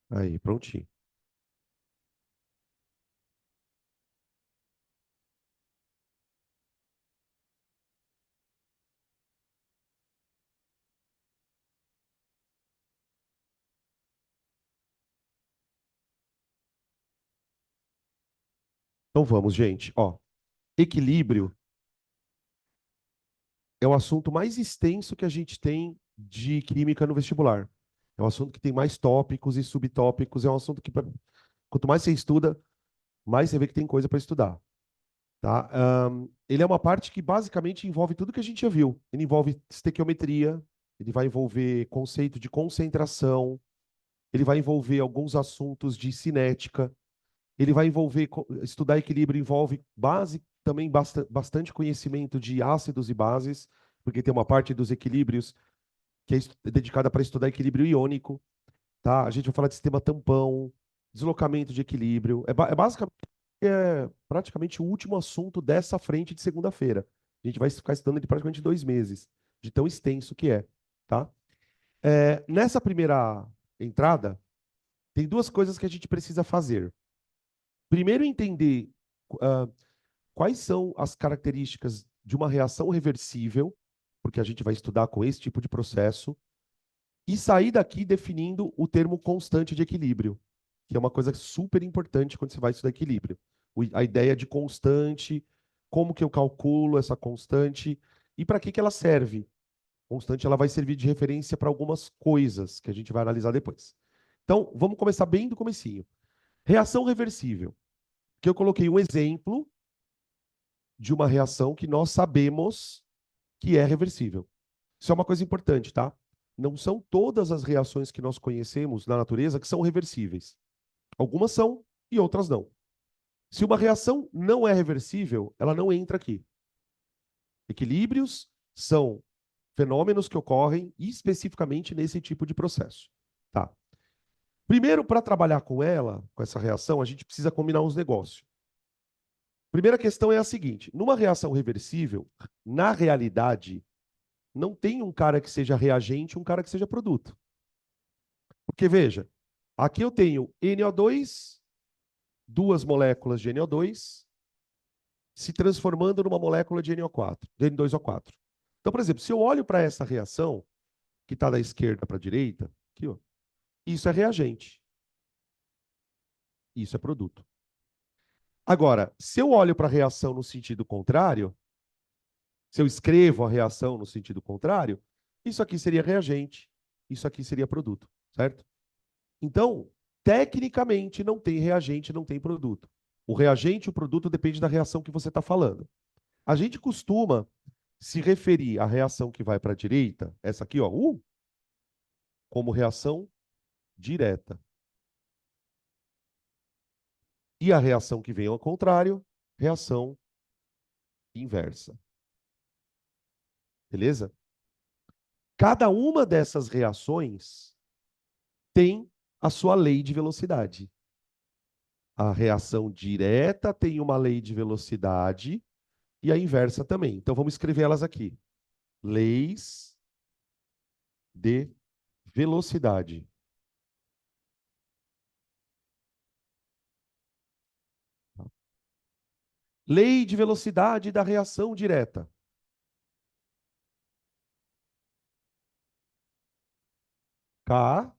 Aí, prontinho. Então vamos, gente. Ó, equilíbrio é o assunto mais extenso que a gente tem de química no vestibular. É um assunto que tem mais tópicos e subtópicos. É um assunto que, quanto mais você estuda, mais você vê que tem coisa para estudar. Tá? Ele é uma parte que basicamente envolve tudo que a gente já viu. Ele envolve estequiometria, ele vai envolver conceito de concentração, ele vai envolver alguns assuntos de cinética, ele vai envolver, estudar equilíbrio envolve também bastante conhecimento de ácidos e bases, porque tem uma parte dos equilíbrios que é dedicada para estudar equilíbrio iônico, tá? A gente vai falar de sistema tampão, deslocamento de equilíbrio. Basicamente praticamente o último assunto dessa frente de segunda-feira. A gente vai ficar estudando ele praticamente 2 meses, de tão extenso que é, tá? Nessa primeira entrada, tem duas coisas que a gente precisa fazer. Primeiro, entender ah, quais são as características de uma reação reversível, porque a gente vai estudar com esse tipo de processo, e sair daqui definindo o termo constante de equilíbrio, que é uma coisa super importante quando você vai estudar equilíbrio. A ideia de constante, como que eu calculo essa constante e para que ela serve. Constante ela vai servir de referência para algumas coisas que a gente vai analisar depois. Então, vamos começar bem do comecinho. Reação reversível, que eu coloquei um exemplo de uma reação que nós sabemos que é reversível. Isso é uma coisa importante, tá? Não são todas as reações que nós conhecemos na natureza que são reversíveis. Algumas são e outras não. Se uma reação não é reversível, ela não entra aqui. Equilíbrios são fenômenos que ocorrem especificamente nesse tipo de processo. Tá? Primeiro, para trabalhar com ela, com essa reação, a gente precisa combinar uns negócios. Primeira questão é a seguinte: numa reação reversível, na realidade, não tem um cara que seja reagente e um cara que seja produto. Porque, veja, aqui eu tenho NO2, duas moléculas de NO2, se transformando numa molécula de NO4, de N2O4. Então, por exemplo, se eu olho para essa reação, que está da esquerda para a direita, aqui, ó, isso é reagente, isso é produto. Agora, se eu olho para a reação no sentido contrário, se eu escrevo a reação no sentido contrário, isso aqui seria reagente, isso aqui seria produto, certo? Então, tecnicamente, não tem reagente, não tem produto. O reagente e o produto depende da reação que você está falando. A gente costuma se referir à reação que vai para a direita, essa aqui, ó, como reação direta. E a reação que vem ao contrário, reação inversa. Beleza? Cada uma dessas reações tem a sua lei de velocidade. A reação direta tem uma lei de velocidade e a inversa também. Então vamos escrever elas aqui. Leis de velocidade. Lei de velocidade da reação direta. K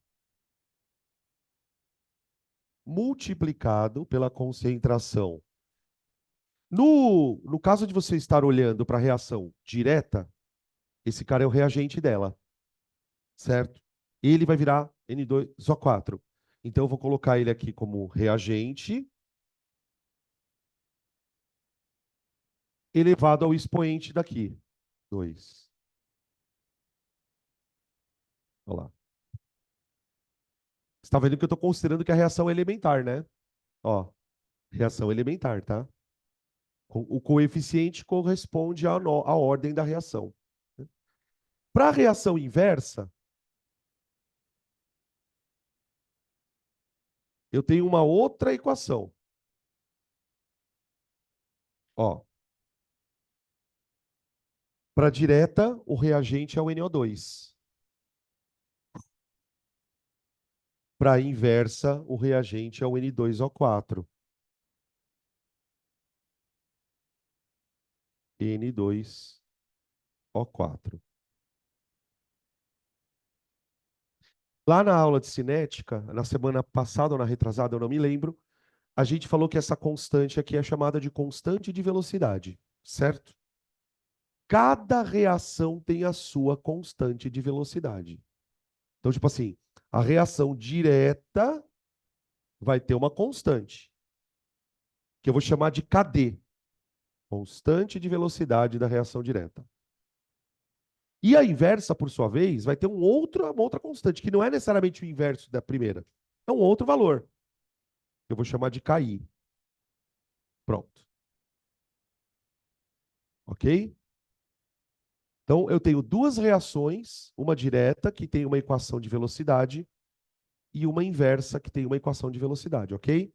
multiplicado pela concentração. No caso de você estar olhando para a reação direta, esse cara é o reagente dela, certo? Ele vai virar N2O4. Então eu vou colocar ele aqui como reagente elevado ao expoente daqui. 2. Olha lá. Você está vendo que eu estou considerando que a reação é elementar, né? Ó, reação elementar, tá? O coeficiente corresponde à ordem da reação. Para a reação inversa, eu tenho uma outra equação. Ó, para direta, o reagente é o NO2. Para a inversa, o reagente é o N2O4. N2O4. Lá na aula de cinética, na semana passada ou na retrasada, eu não me lembro, a gente falou que essa constante aqui é chamada de constante de velocidade, certo? Cada reação tem a sua constante de velocidade. Então, tipo assim, a reação direta vai ter uma constante, que eu vou chamar de KD, constante de velocidade da reação direta. E a inversa, por sua vez, vai ter uma outra constante, que não é necessariamente o inverso da primeira. É um outro valor. Eu vou chamar de KI. Pronto. Ok? Então, eu tenho duas reações, uma direta, que tem uma equação de velocidade, e uma inversa, que tem uma equação de velocidade, ok?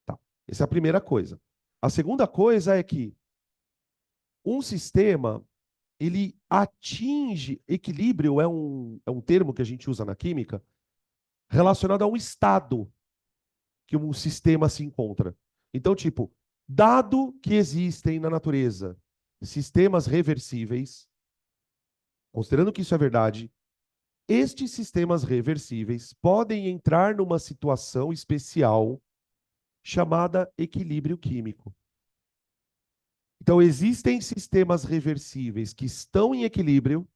Tá. Essa é a primeira coisa. A segunda coisa é que um sistema, ele atinge equilíbrio, é um termo que a gente usa na química, relacionado a um estado que um sistema se encontra. Então, tipo, dado que existem na natureza sistemas reversíveis, considerando que isso é verdade, estes sistemas reversíveis podem entrar numa situação especial chamada equilíbrio químico. Então, existem sistemas reversíveis que estão em equilíbrio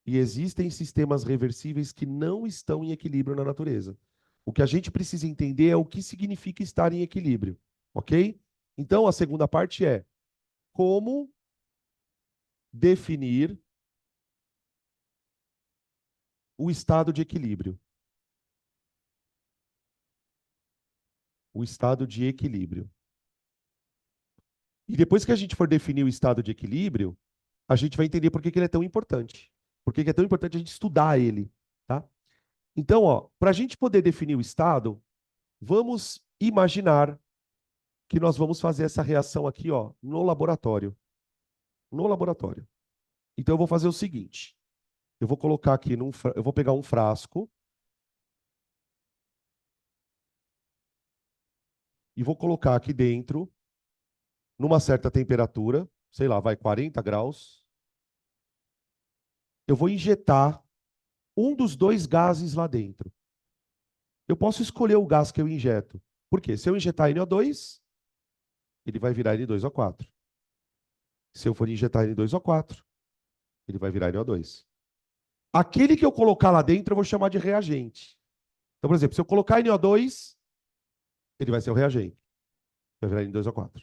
e existem sistemas reversíveis que não estão em equilíbrio na natureza. O que a gente precisa entender é o que significa estar em equilíbrio, ok? Então, a segunda parte é como definir o estado de equilíbrio. O estado de equilíbrio. E depois que a gente for definir o estado de equilíbrio, a gente vai entender por que que ele é tão importante. Por que que é tão importante a gente estudar ele, tá? Então, ó, para a gente poder definir o estado, vamos imaginar que nós vamos fazer essa reação aqui, ó, no laboratório. No laboratório. Então, eu vou fazer o seguinte. Eu vou colocar aqui eu vou pegar um frasco e vou colocar aqui dentro, numa certa temperatura, sei lá, vai 40 graus. Eu vou injetar um dos dois gases lá dentro. Eu posso escolher o gás que eu injeto. Por quê? Se eu injetar NO2, ele vai virar N2O4. Se eu for injetar N2O4, ele vai virar NO2. Aquele que eu colocar lá dentro, eu vou chamar de reagente. Então, por exemplo, se eu colocar NO2, ele vai ser o reagente. Vai virar N2O4.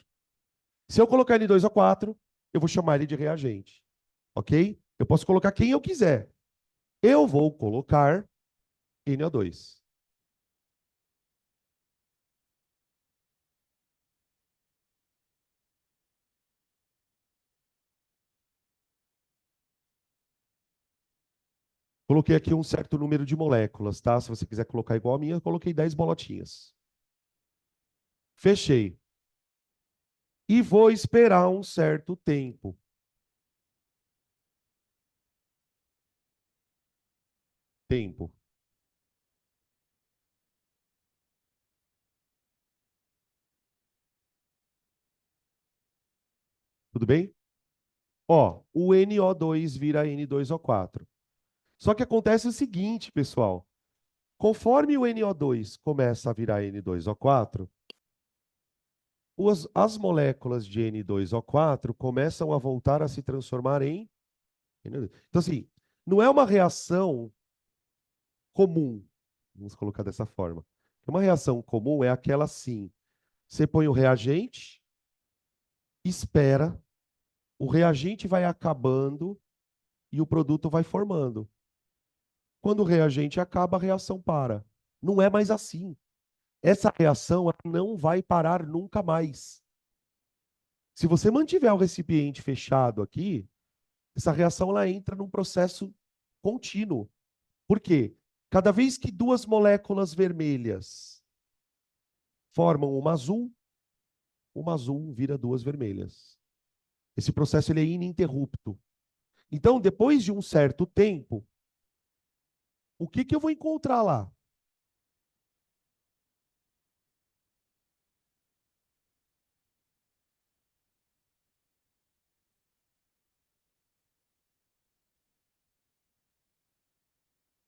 Se eu colocar N2O4, eu vou chamar ele de reagente. Ok? Eu posso colocar quem eu quiser. Eu vou colocar NO2. Coloquei aqui um certo número de moléculas, tá? Se você quiser colocar igual a minha, eu coloquei 10 bolotinhas. Fechei. E vou esperar um certo tempo. Tempo. Tudo bem? Ó, o NO2 vira N2O4. Só que acontece o seguinte, pessoal. Conforme o NO2 começa a virar N2O4, as moléculas de N2O4 começam a voltar a se transformar em NO2. Então, assim, não é uma reação comum. Vamos colocar dessa forma. Uma reação comum é aquela assim. Você põe o reagente, espera, o reagente vai acabando e o produto vai formando. Quando o reagente acaba, a reação para. Não é mais assim. Essa reação ela não vai parar nunca mais. Se você mantiver o recipiente fechado aqui, essa reação ela entra num processo contínuo. Por quê? Cada vez que duas moléculas vermelhas formam uma azul vira duas vermelhas. Esse processo ele é ininterrupto. Então, depois de um certo tempo, o que que eu vou encontrar lá?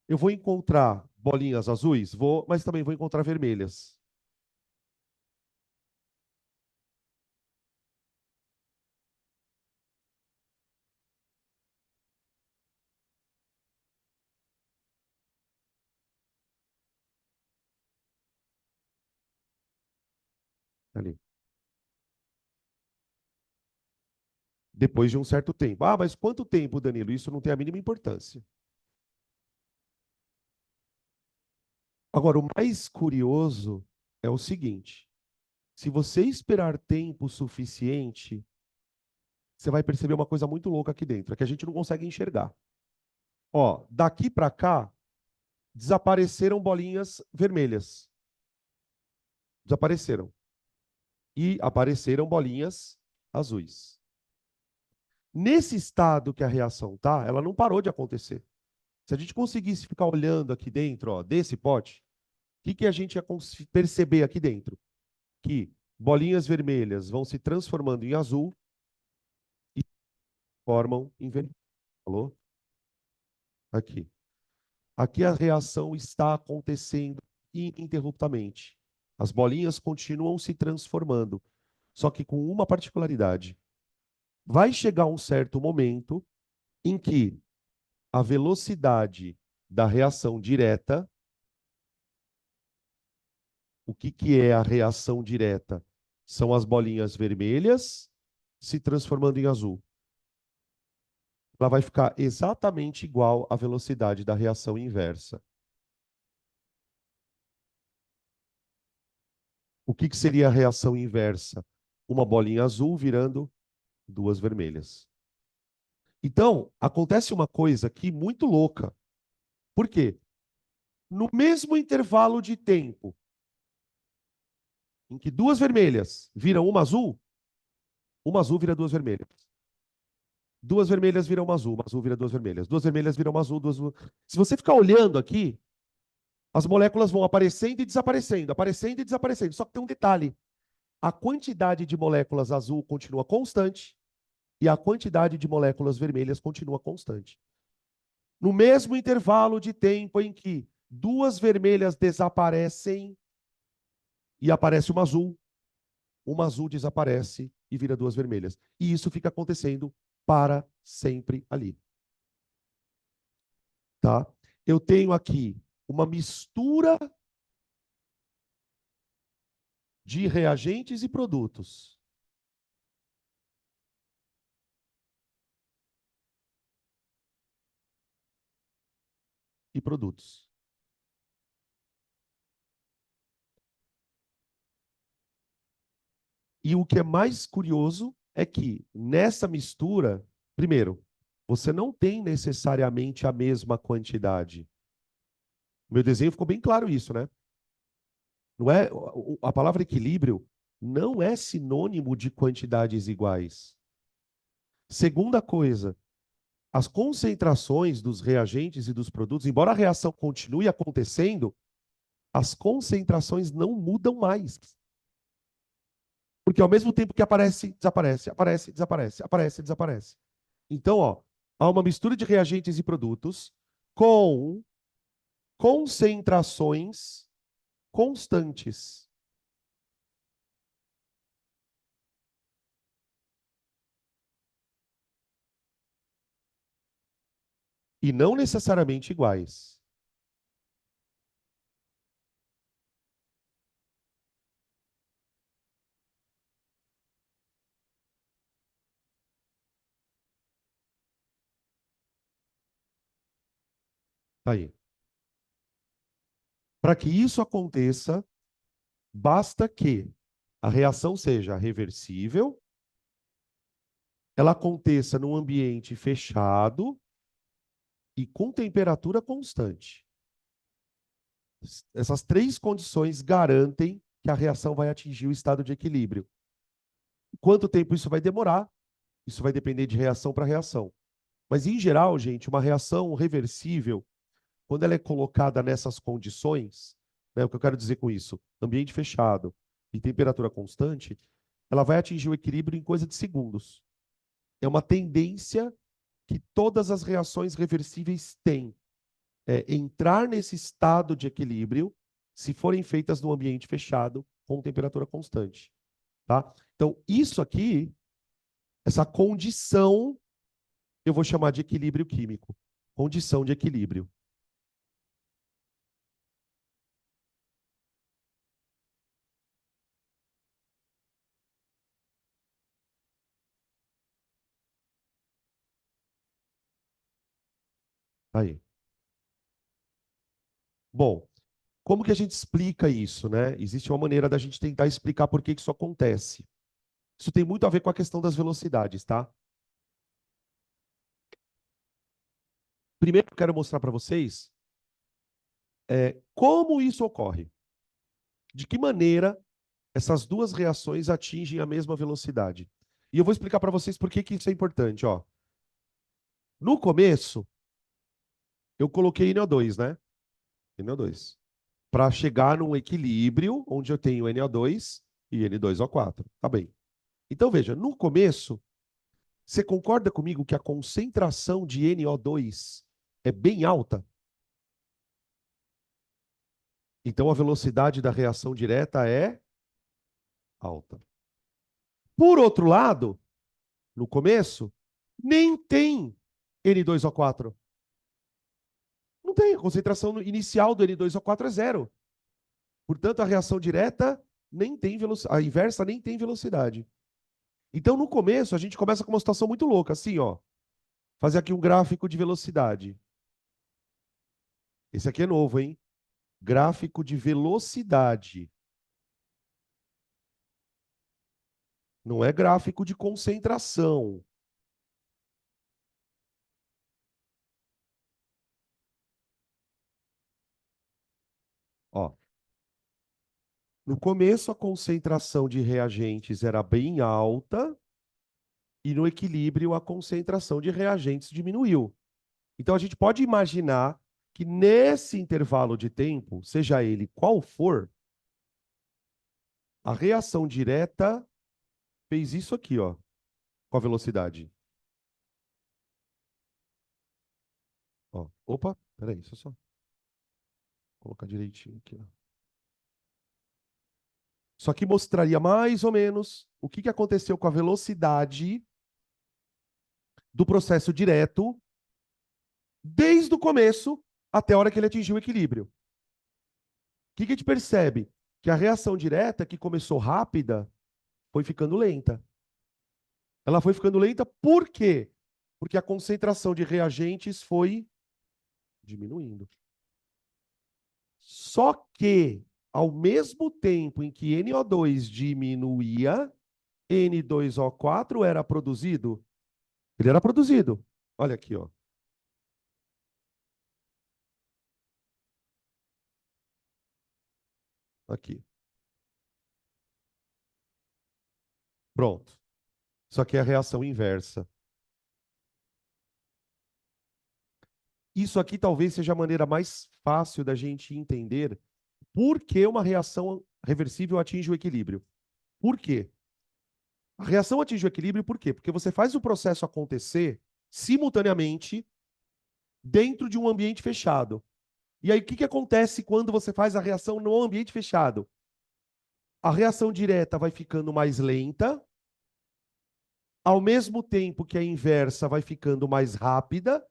Eu vou encontrar bolinhas azuis? Vou, mas também vou encontrar vermelhas. Ali. Depois de um certo tempo. Ah, mas quanto tempo, Danilo? Isso não tem a mínima importância. Agora, o mais curioso é o seguinte: se você esperar tempo suficiente, você vai perceber uma coisa muito louca aqui dentro, é que a gente não consegue enxergar. Ó, daqui para cá, desapareceram bolinhas vermelhas. Desapareceram. E apareceram bolinhas azuis. Nesse estado que a reação tá, ela não parou de acontecer. Se a gente conseguisse ficar olhando aqui dentro, ó, desse pote, o que a gente ia perceber aqui dentro? Que bolinhas vermelhas vão se transformando em azul e formam em vermelho. Falou? Aqui. Aqui a reação está acontecendo ininterruptamente. As bolinhas continuam se transformando, só que com uma particularidade. Vai chegar um certo momento em que a velocidade da reação direta, o que é a reação direta? São as bolinhas vermelhas se transformando em azul. Ela vai ficar exatamente igual à velocidade da reação inversa. O que seria a reação inversa? Uma bolinha azul virando duas vermelhas. Então, acontece uma coisa aqui muito louca. Por quê? No mesmo intervalo de tempo em que duas vermelhas viram uma azul vira duas vermelhas. Duas vermelhas viram uma azul vira duas vermelhas. Duas vermelhas viram uma azul, duas. Se você ficar olhando aqui, as moléculas vão aparecendo e desaparecendo, aparecendo e desaparecendo. Só que tem um detalhe: a quantidade de moléculas azul continua constante e a quantidade de moléculas vermelhas continua constante. No mesmo intervalo de tempo em que duas vermelhas desaparecem e aparece uma azul desaparece e vira duas vermelhas. E isso fica acontecendo para sempre ali. Tá? Eu tenho aqui uma mistura de reagentes e produtos. E produtos. E o que é mais curioso é que nessa mistura, primeiro, você não tem necessariamente a mesma quantidade. Meu desenho ficou bem claro isso, né? Não é a palavra equilíbrio não é sinônimo de quantidades iguais. Segunda coisa, as concentrações dos reagentes e dos produtos, embora a reação continue acontecendo, as concentrações não mudam mais. Porque ao mesmo tempo que aparece, desaparece, aparece, desaparece, aparece, desaparece. Então, ó, há uma mistura de reagentes e produtos com concentrações constantes. E não necessariamente iguais. Tá aí. Para que isso aconteça, basta que a reação seja reversível, ela aconteça num ambiente fechado e com temperatura constante. Essas três condições garantem que a reação vai atingir o estado de equilíbrio. Quanto tempo isso vai demorar? Isso vai depender de reação para reação. Mas, em geral, gente, uma reação reversível, quando ela é colocada nessas condições, né, o que eu quero dizer com isso? Ambiente fechado e temperatura constante, ela vai atingir o equilíbrio em coisa de segundos. É uma tendência que todas as reações reversíveis têm. entrar nesse estado de equilíbrio se forem feitas num ambiente fechado com temperatura constante, tá? Então, isso aqui, essa condição, eu vou chamar de equilíbrio químico. Condição de equilíbrio. Aí. Bom, como que a gente explica isso, né? Existe uma maneira da gente tentar explicar por que isso acontece. Isso tem muito a ver com a questão das velocidades, tá? Primeiro, eu quero mostrar para vocês como isso ocorre. De que maneira essas duas reações atingem a mesma velocidade. E eu vou explicar para vocês por que que isso é importante, ó. No começo, eu coloquei NO2, né? NO2. Para chegar num equilíbrio onde eu tenho NO2 e N2O4. Tá bem. Então, veja, no começo, você concorda comigo que a concentração de NO2 é bem alta? Então, a velocidade da reação direta é alta. Por outro lado, no começo, nem tem N2O4. Não tem. A concentração inicial do N2O4 é zero. Portanto, a reação direta nem tem velocidade, a inversa nem tem velocidade. Então, no começo, a gente começa com uma situação muito louca, assim, ó. Fazer aqui um gráfico de velocidade. Esse aqui é novo, hein? Gráfico de velocidade. Não é gráfico de concentração. Ó, no começo, a concentração de reagentes era bem alta e no equilíbrio, a concentração de reagentes diminuiu. Então, a gente pode imaginar que nesse intervalo de tempo, seja ele qual for, a reação direta fez isso aqui, ó, com a velocidade. Ó, opa, peraí, deixa eu só colocar direitinho aqui, ó. Isso aqui mostraria mais ou menos o que aconteceu com a velocidade do processo direto desde o começo até a hora que ele atingiu o equilíbrio. O que a gente percebe? Que a reação direta, que começou rápida, foi ficando lenta. Ela foi ficando lenta por quê? Porque a concentração de reagentes foi diminuindo. Só que, ao mesmo tempo em que NO2 diminuía, N2O4 era produzido. Ele era produzido. Olha aqui, ó. Aqui. Pronto. Isso aqui é a reação inversa. Isso aqui talvez seja a maneira mais fácil da gente entender por que uma reação reversível atinge o equilíbrio. Por quê? A reação atinge o equilíbrio por quê? Porque você faz o processo acontecer simultaneamente dentro de um ambiente fechado. E aí, o que acontece quando você faz a reação no ambiente fechado? A reação direta vai ficando mais lenta, ao mesmo tempo que a inversa vai ficando mais rápida,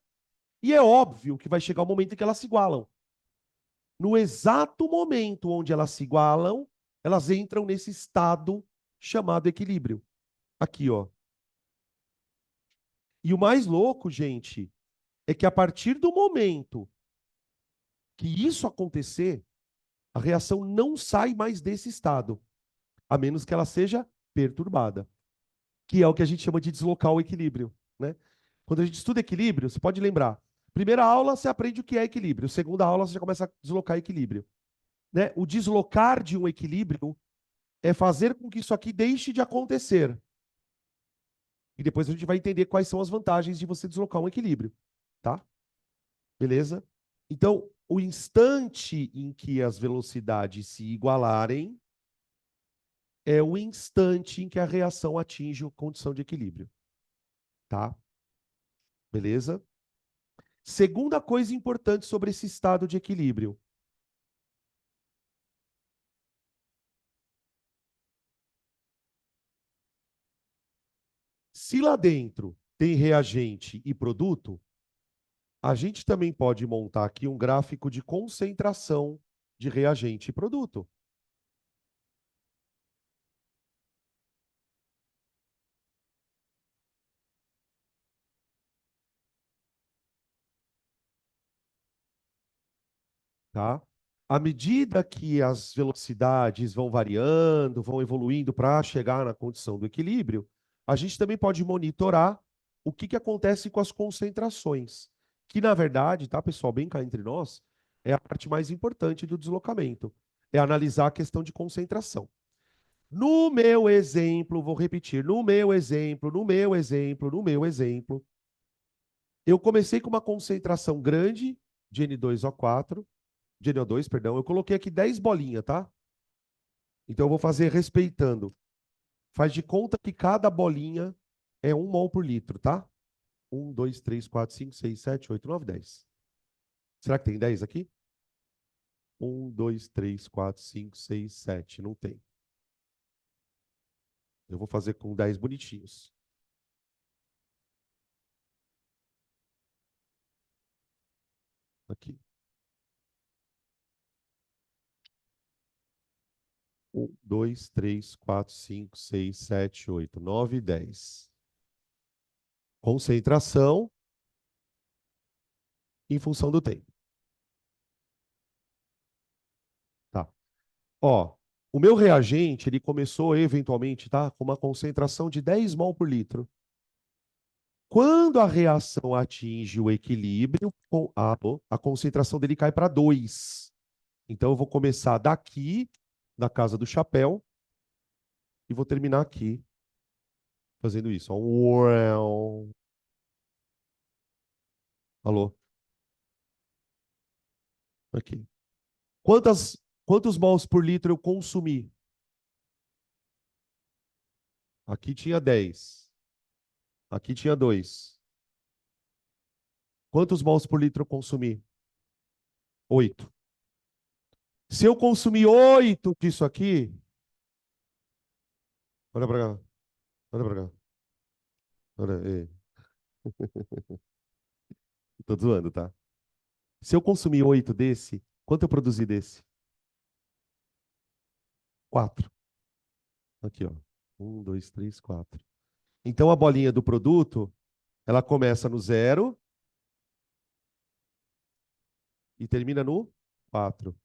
e é óbvio que vai chegar o momento em que elas se igualam. No exato momento onde elas se igualam, elas entram nesse estado chamado equilíbrio. Aqui, ó. E o mais louco, gente, é que a partir do momento que isso acontecer, a reação não sai mais desse estado, a menos que ela seja perturbada, que é o que a gente chama de deslocar o equilíbrio, né? Quando a gente estuda equilíbrio, você pode lembrar, primeira aula você aprende o que é equilíbrio, segunda aula você já começa a deslocar equilíbrio, né? O deslocar de um equilíbrio é fazer com que isso aqui deixe de acontecer. E depois a gente vai entender quais são as vantagens de você deslocar um equilíbrio, tá? Beleza? Então, o instante em que as velocidades se igualarem é o instante em que a reação atinge a condição de equilíbrio, tá? Beleza? Segunda coisa importante sobre esse estado de equilíbrio. Se lá dentro tem reagente e produto, a gente também pode montar aqui um gráfico de concentração de reagente e produto. Tá? À medida que as velocidades vão variando, vão evoluindo para chegar na condição do equilíbrio, a gente também pode monitorar o que acontece com as concentrações, que na verdade, tá, pessoal, bem cá entre nós, é a parte mais importante do deslocamento, é analisar a questão de concentração. No meu exemplo, vou repetir, no meu exemplo, eu comecei com uma concentração grande de N2O4, de NO2, perdão, eu coloquei aqui 10 bolinhas, tá? Então eu vou fazer respeitando. Faz de conta que cada bolinha é 1 mol por litro, tá? 1, 2, 3, 4, 5, 6, 7, 8, 9, 10. Será que tem 10 aqui? 1, 2, 3, 4, 5, 6, 7. Não tem. Eu vou fazer com 10 bonitinhos. Aqui. 1, 2, 3, 4, 5, 6, 7, 8, 9, 10. Concentração em função do tempo. Tá. Ó, o meu reagente, ele começou eventualmente, tá, com uma concentração de 10 mol por litro. Quando a reação atinge o equilíbrio, a concentração dele cai para 2. Então eu vou começar daqui, da casa do chapéu, e vou terminar aqui, fazendo isso. Ó. Alô? Aqui. Quantos mols por litro eu consumi? Aqui tinha 10. Aqui tinha 2. Quantos mols por litro eu consumi? 8. Se eu consumir 8 disso aqui, olha pra cá, olha pra cá. Olha, tô zoando, tá? Se eu consumir 8 desse, quanto eu produzi desse? 4. Aqui, ó. 1, 2, 3, 4. Então a bolinha do produto, ela começa no 0 e termina no 4.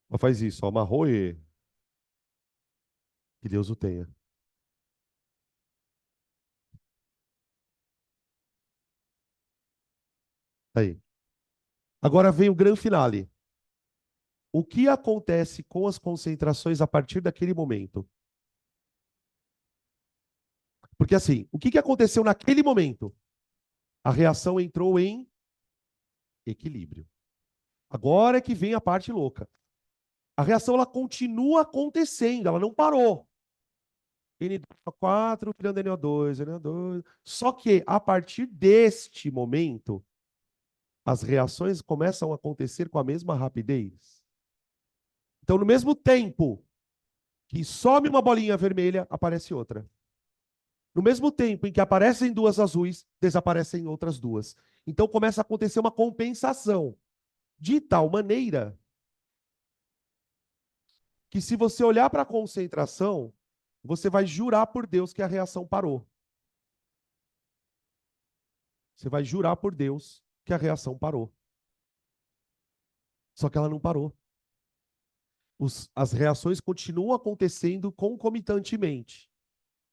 Ela faz isso, ó, amarrou e que Deus o tenha. Aí. Agora vem o grande finale. O que acontece com as concentrações a partir daquele momento? Porque assim, o que aconteceu naquele momento? A reação entrou em equilíbrio. Agora é que vem a parte louca. A reação ela continua acontecendo, ela não parou. N2O4 virando NO2, NO2. Só que a partir deste momento, as reações começam a acontecer com a mesma rapidez. Então, no mesmo tempo que some uma bolinha vermelha, aparece outra. No mesmo tempo em que aparecem duas azuis, desaparecem outras duas. Então começa a acontecer uma compensação. De tal maneira que se você olhar para a concentração, você vai jurar por Deus que a reação parou. Você vai jurar por Deus que a reação parou. Só que ela não parou. As reações continuam acontecendo concomitantemente.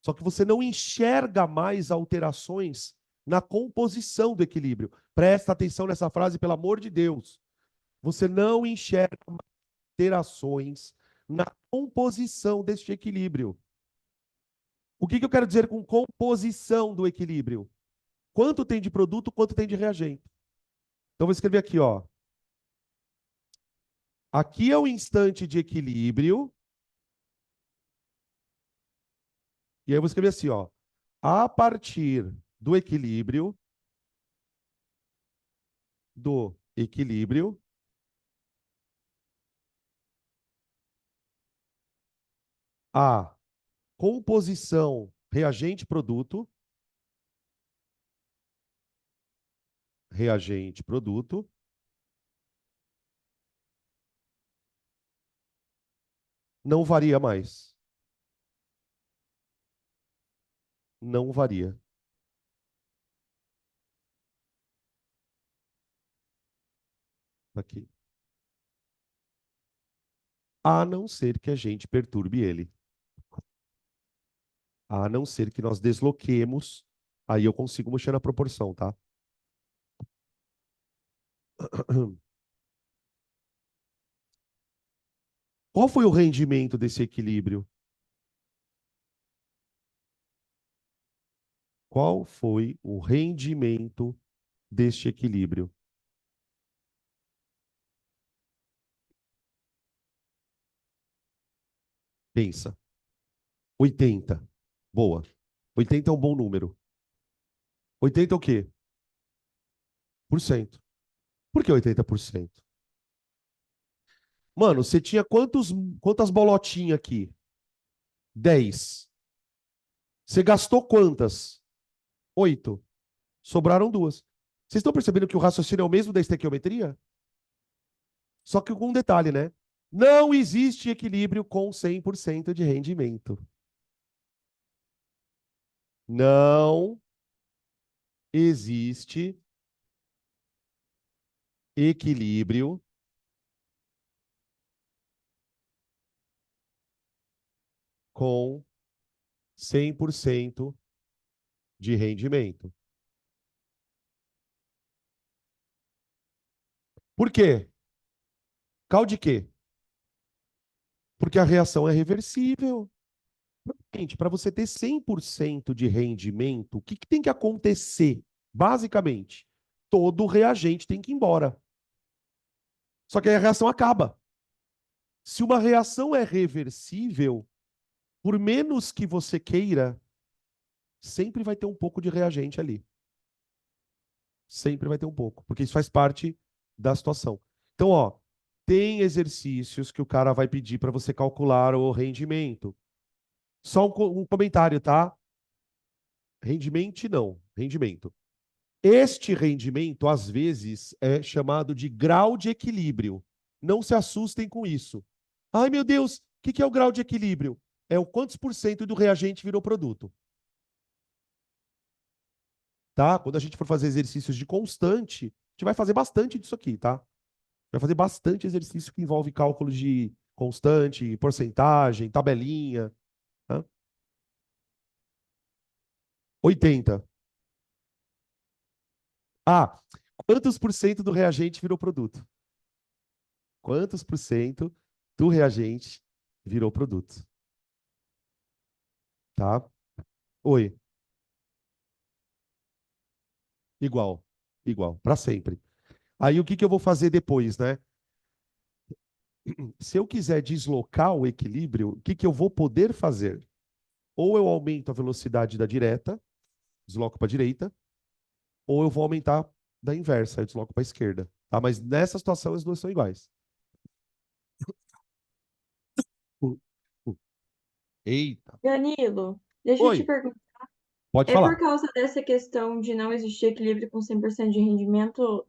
Só que você não enxerga mais alterações na composição do equilíbrio. Presta atenção nessa frase, pelo amor de Deus. Você não enxerga alterações na composição deste equilíbrio. O que eu quero dizer com composição do equilíbrio? Quanto tem de produto, quanto tem de reagente. Então, vou escrever aqui, ó. Aqui é o instante de equilíbrio. E aí eu vou escrever assim, ó. A partir do equilíbrio, do equilíbrio a composição reagente-produto não varia mais. Não varia. Aqui. A não ser que a gente perturbe ele. A não ser que nós desloquemos. Aí eu consigo mexer na proporção, tá? Qual foi o rendimento desse equilíbrio? Qual foi o rendimento deste equilíbrio? Pensa. 80. Boa. 80 é um bom número. 80 é o quê? Por cento. Por que 80%? Mano, você tinha quantas bolotinhas aqui? 10. Você gastou quantas? 8. Sobraram duas. Vocês estão percebendo que o raciocínio é o mesmo da estequiometria? Só que com um detalhe, né? Não existe equilíbrio com 100% de rendimento. Não existe equilíbrio com 100% de rendimento. Por quê? Causa de quê? Porque a reação é reversível. Gente, para você ter 100% de rendimento, o que tem que acontecer? Basicamente, todo reagente tem que ir embora. Só que aí a reação acaba. Se uma reação é reversível, por menos que você queira, sempre vai ter um pouco de reagente ali. Sempre vai ter um pouco, porque isso faz parte da situação. Então, ó, tem exercícios que o cara vai pedir para você calcular o rendimento. Só um comentário, tá? Rendimento não, rendimento. Este rendimento, às vezes, é chamado de grau de equilíbrio. Não se assustem com isso. Ai, meu Deus, o que é o grau de equilíbrio? É o quantos por cento do reagente virou produto. Tá? Quando a gente for fazer exercícios de constante, a gente vai fazer bastante disso aqui, tá? Vai fazer bastante exercício que envolve cálculo de constante, porcentagem, tabelinha. Tá? 80. Ah, quantos por cento do reagente virou produto? Quantos por cento do reagente virou produto? Tá? Oi, igual, igual, para sempre. Aí o que que eu vou fazer depois, né? Se eu quiser deslocar o equilíbrio, o que que eu vou poder fazer? Ou eu aumento a velocidade da direta, desloco para a direita, ou eu vou aumentar da inversa, eu desloco para a esquerda. Tá? Mas nessa situação as duas são iguais. Eita. Danilo, deixa eu te Oi, perguntar. pode É por falar. causa dessa questão de não existir equilíbrio com 100% de rendimento,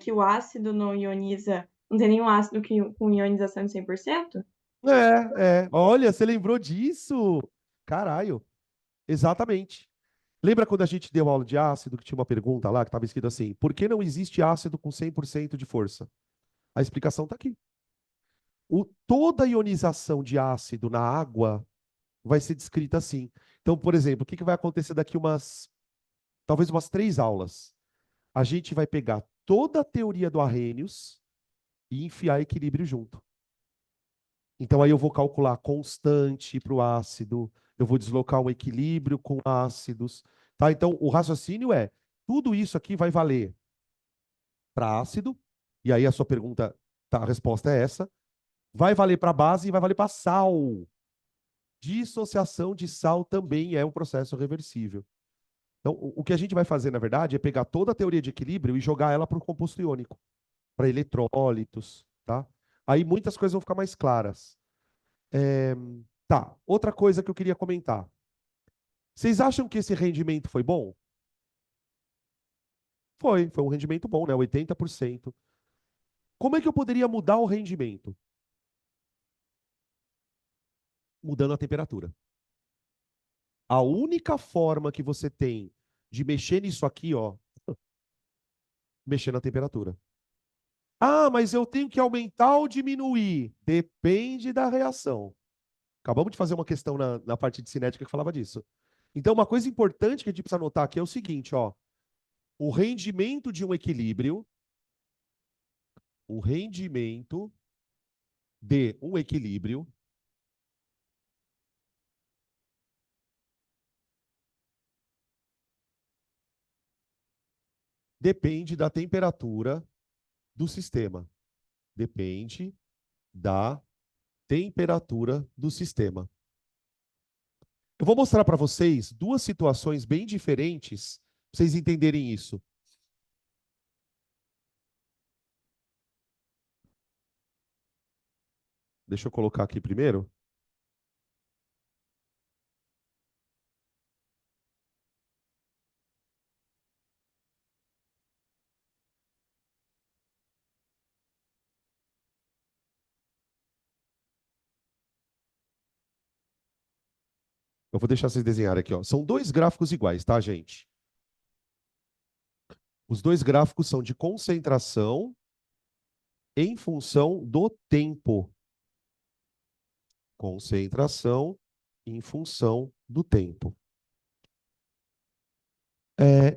que o ácido não ioniza, não tem nenhum ácido com ionização de 100%? Olha, você lembrou disso? Caralho, exatamente. Lembra quando a gente deu aula de ácido, que tinha uma pergunta lá que estava escrito assim: por que não existe ácido com 100% de força? A explicação está aqui. Toda ionização de ácido na água vai ser descrita assim. Então, por exemplo, o que vai acontecer daqui talvez umas 3 aulas? A gente vai pegar toda a teoria do Arrhenius e enfiar equilíbrio junto. Então, aí eu vou calcular constante para o ácido, eu vou deslocar um equilíbrio com ácidos. Tá? Então, o raciocínio é: tudo isso aqui vai valer para ácido, e aí a sua pergunta, tá, a resposta é essa, vai valer para base e vai valer para sal. Dissociação de sal também é um processo reversível. Então, o que a gente vai fazer, na verdade, é pegar toda a teoria de equilíbrio e jogar ela para o composto iônico, para eletrólitos, tá? Aí muitas coisas vão ficar mais claras. É, tá, outra coisa que eu queria comentar. Vocês acham que esse rendimento foi bom? Foi um rendimento bom, né? 80%. Como é que eu poderia mudar o rendimento? Mudando a temperatura. A única forma que você tem de mexer nisso aqui, ó, mexer na temperatura. Ah, mas eu tenho que aumentar ou diminuir? Depende da reação. Acabamos de fazer uma questão na parte de cinética que falava disso. Então, uma coisa importante que a gente precisa anotar aqui é o seguinte, ó. O rendimento de um equilíbrio, o rendimento de um equilíbrio depende da temperatura do sistema. Depende da temperatura do sistema. Eu vou mostrar para vocês duas situações bem diferentes para vocês entenderem isso. Deixa eu colocar aqui primeiro. Eu vou deixar vocês desenharem aqui, ó. São dois gráficos iguais, tá, gente? Os dois gráficos são de concentração em função do tempo. Concentração em função do tempo.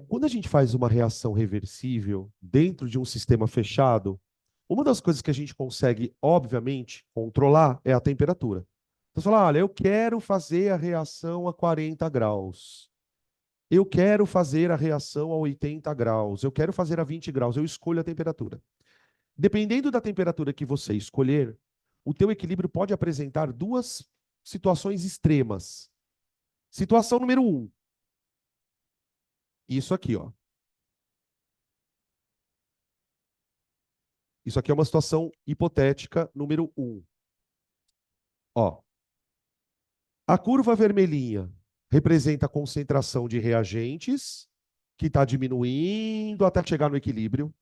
Quando a gente faz uma reação reversível dentro de um sistema fechado, uma das coisas que a gente consegue, obviamente, controlar é a temperatura. Então, você fala, olha, eu quero fazer a reação a 40 graus. Eu quero fazer a reação a 80 graus. Eu quero fazer a 20 graus. Eu escolho a temperatura. Dependendo da temperatura que você escolher, o teu equilíbrio pode apresentar duas situações extremas. Situação número 1. Isso aqui, ó. Isso aqui é uma situação hipotética número 1. Ó, a curva vermelhinha representa a concentração de reagentes, que está diminuindo até chegar no equilíbrio.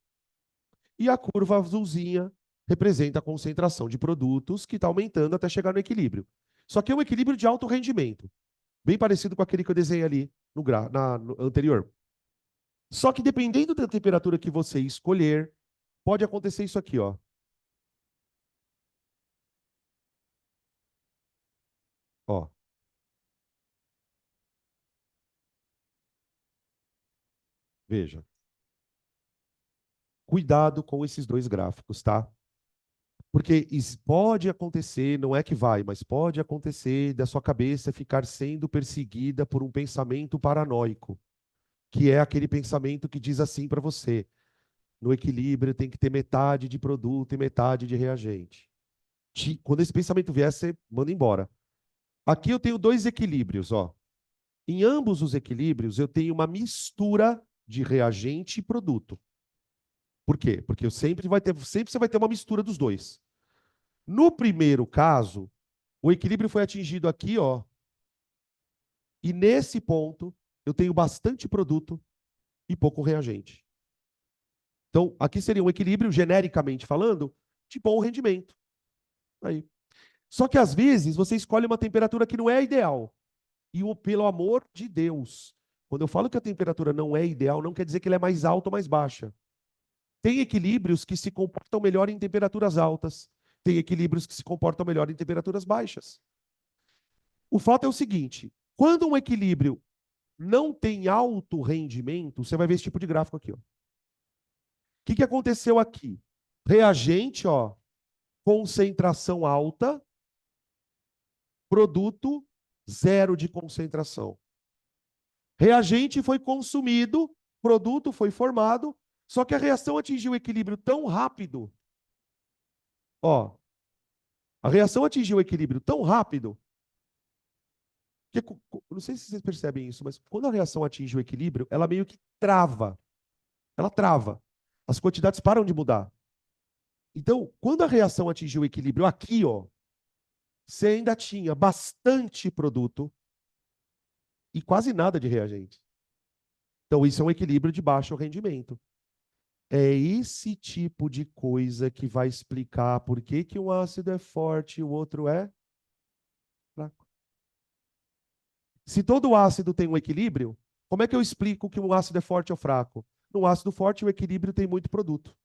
E a curva azulzinha representa a concentração de produtos, que está aumentando até chegar no equilíbrio. Só que é um equilíbrio de alto rendimento, bem parecido com aquele que eu desenhei ali no anterior. Só que dependendo da temperatura que você escolher, pode acontecer isso aqui, ó. Ó, veja. Cuidado com esses dois gráficos, tá? Porque pode acontecer, não é que vai, mas pode acontecer da sua cabeça ficar sendo perseguida por um pensamento paranoico, que é aquele pensamento que diz assim para você: no equilíbrio tem que ter metade de produto e metade de reagente. Quando esse pensamento vier, você manda embora. Aqui eu tenho dois equilíbrios, ó. Em ambos os equilíbrios, eu tenho uma mistura de reagente e produto. Por quê? Porque sempre você vai ter uma mistura dos dois. No primeiro caso, o equilíbrio foi atingido aqui, ó. E nesse ponto, eu tenho bastante produto e pouco reagente. Então, aqui seria um equilíbrio, genericamente falando, de bom rendimento. Aí. Só que às vezes você escolhe uma temperatura que não é ideal. E pelo amor de Deus, quando eu falo que a temperatura não é ideal, não quer dizer que ela é mais alta ou mais baixa. Tem equilíbrios que se comportam melhor em temperaturas altas, tem equilíbrios que se comportam melhor em temperaturas baixas. O fato é o seguinte: quando um equilíbrio não tem alto rendimento, você vai ver esse tipo de gráfico aqui. Ó. O que aconteceu aqui? Reagente, ó, concentração alta, produto zero de concentração. Reagente foi consumido, produto foi formado, só que a reação atingiu o equilíbrio tão rápido. Ó, a reação atingiu o equilíbrio tão rápido Não sei se vocês percebem isso, mas quando a reação atinge o equilíbrio, ela meio que trava. Ela trava. As quantidades param de mudar. Então, quando a reação atingiu o equilíbrio aqui, ó, você ainda tinha bastante produto e quase nada de reagente. Então, isso é um equilíbrio de baixo rendimento. É esse tipo de coisa que vai explicar por que que um ácido é forte e o outro é fraco. Se todo ácido tem um equilíbrio, como é que eu explico que um ácido é forte ou fraco? No ácido forte, o equilíbrio tem muito produto.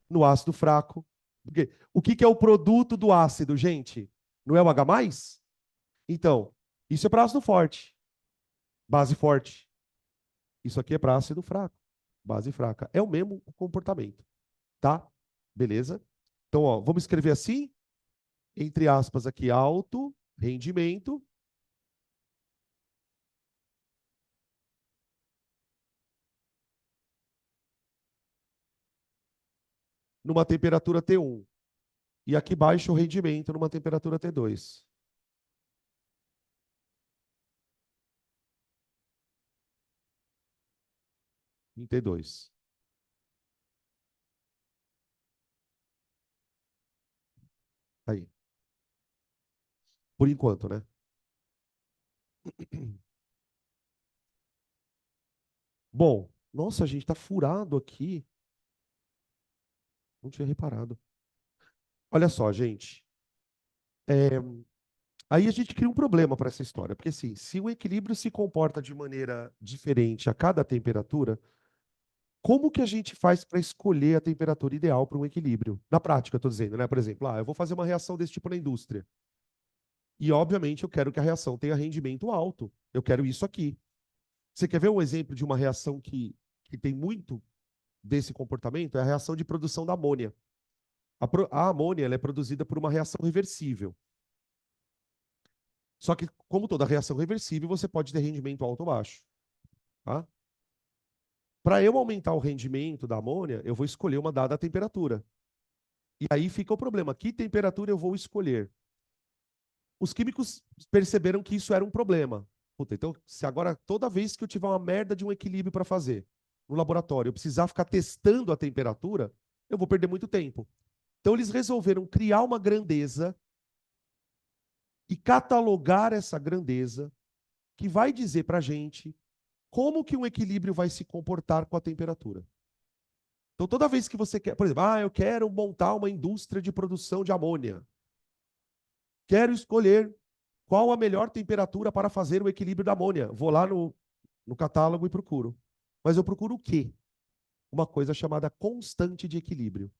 No ácido fraco, porque o que que é o produto do ácido, gente? Não é o H+? Então, isso é para ácido forte, base forte. Isso aqui é para ácido fraco, base fraca. É o mesmo comportamento, tá? Beleza? Então, ó, vamos escrever assim, entre aspas aqui, alto rendimento numa temperatura T1. E aqui baixo rendimento numa temperatura T2. Em T2. Aí. Por enquanto, né? Bom, nossa, a gente tá furado aqui. Não tinha reparado. Olha só, gente. Aí a gente cria um problema para essa história. Porque, assim, se o equilíbrio se comporta de maneira diferente a cada temperatura, como que a gente faz para escolher a temperatura ideal para um equilíbrio? Na prática, eu estou dizendo, né? Por exemplo, eu vou fazer uma reação desse tipo na indústria. E, obviamente, eu quero que a reação tenha rendimento alto. Eu quero isso aqui. Você quer ver um exemplo de uma reação que tem muito desse comportamento? É a reação de produção da amônia. A amônia ela é produzida por uma reação reversível. Só que, como toda reação reversível, você pode ter rendimento alto ou baixo. Tá? Para eu aumentar o rendimento da amônia, eu vou escolher uma dada temperatura. E aí fica o problema: que temperatura eu vou escolher? Os químicos perceberam que isso era um problema. Puta, então, se agora, toda vez que eu tiver uma merda de um equilíbrio para fazer no laboratório, eu precisar ficar testando a temperatura, eu vou perder muito tempo. Então, eles resolveram criar uma grandeza e catalogar essa grandeza que vai dizer para a gente como que um equilíbrio vai se comportar com a temperatura. Então, toda vez que você quer, por exemplo, eu quero montar uma indústria de produção de amônia. Quero escolher qual a melhor temperatura para fazer o equilíbrio da amônia. Vou lá no catálogo e procuro. Mas eu procuro o quê? Uma coisa chamada constante de equilíbrio.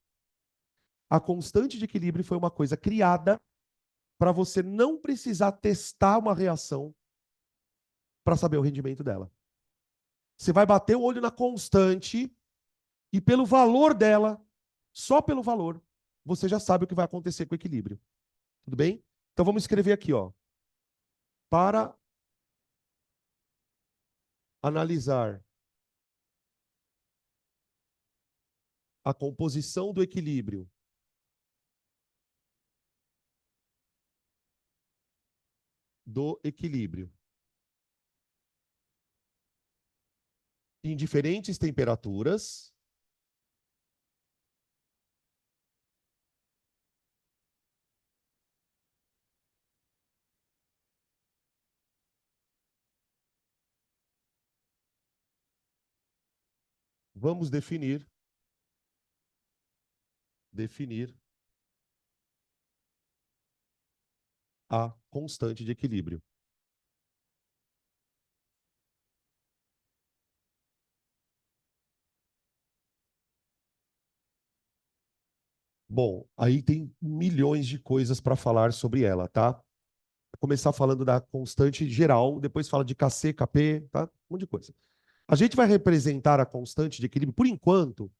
A constante de equilíbrio foi uma coisa criada para você não precisar testar uma reação para saber o rendimento dela. Você vai bater o olho na constante e pelo valor dela, só pelo valor, você já sabe o que vai acontecer com o equilíbrio. Tudo bem? Então vamos escrever aqui, ó. Para analisar a composição do equilíbrio em diferentes temperaturas, vamos definir a constante de equilíbrio. Bom, aí tem milhões de coisas para falar sobre ela, tá? Vou começar falando da constante geral, depois fala de Kc, Kp, tá? Um monte de coisa. A gente vai representar a constante de equilíbrio, por enquanto,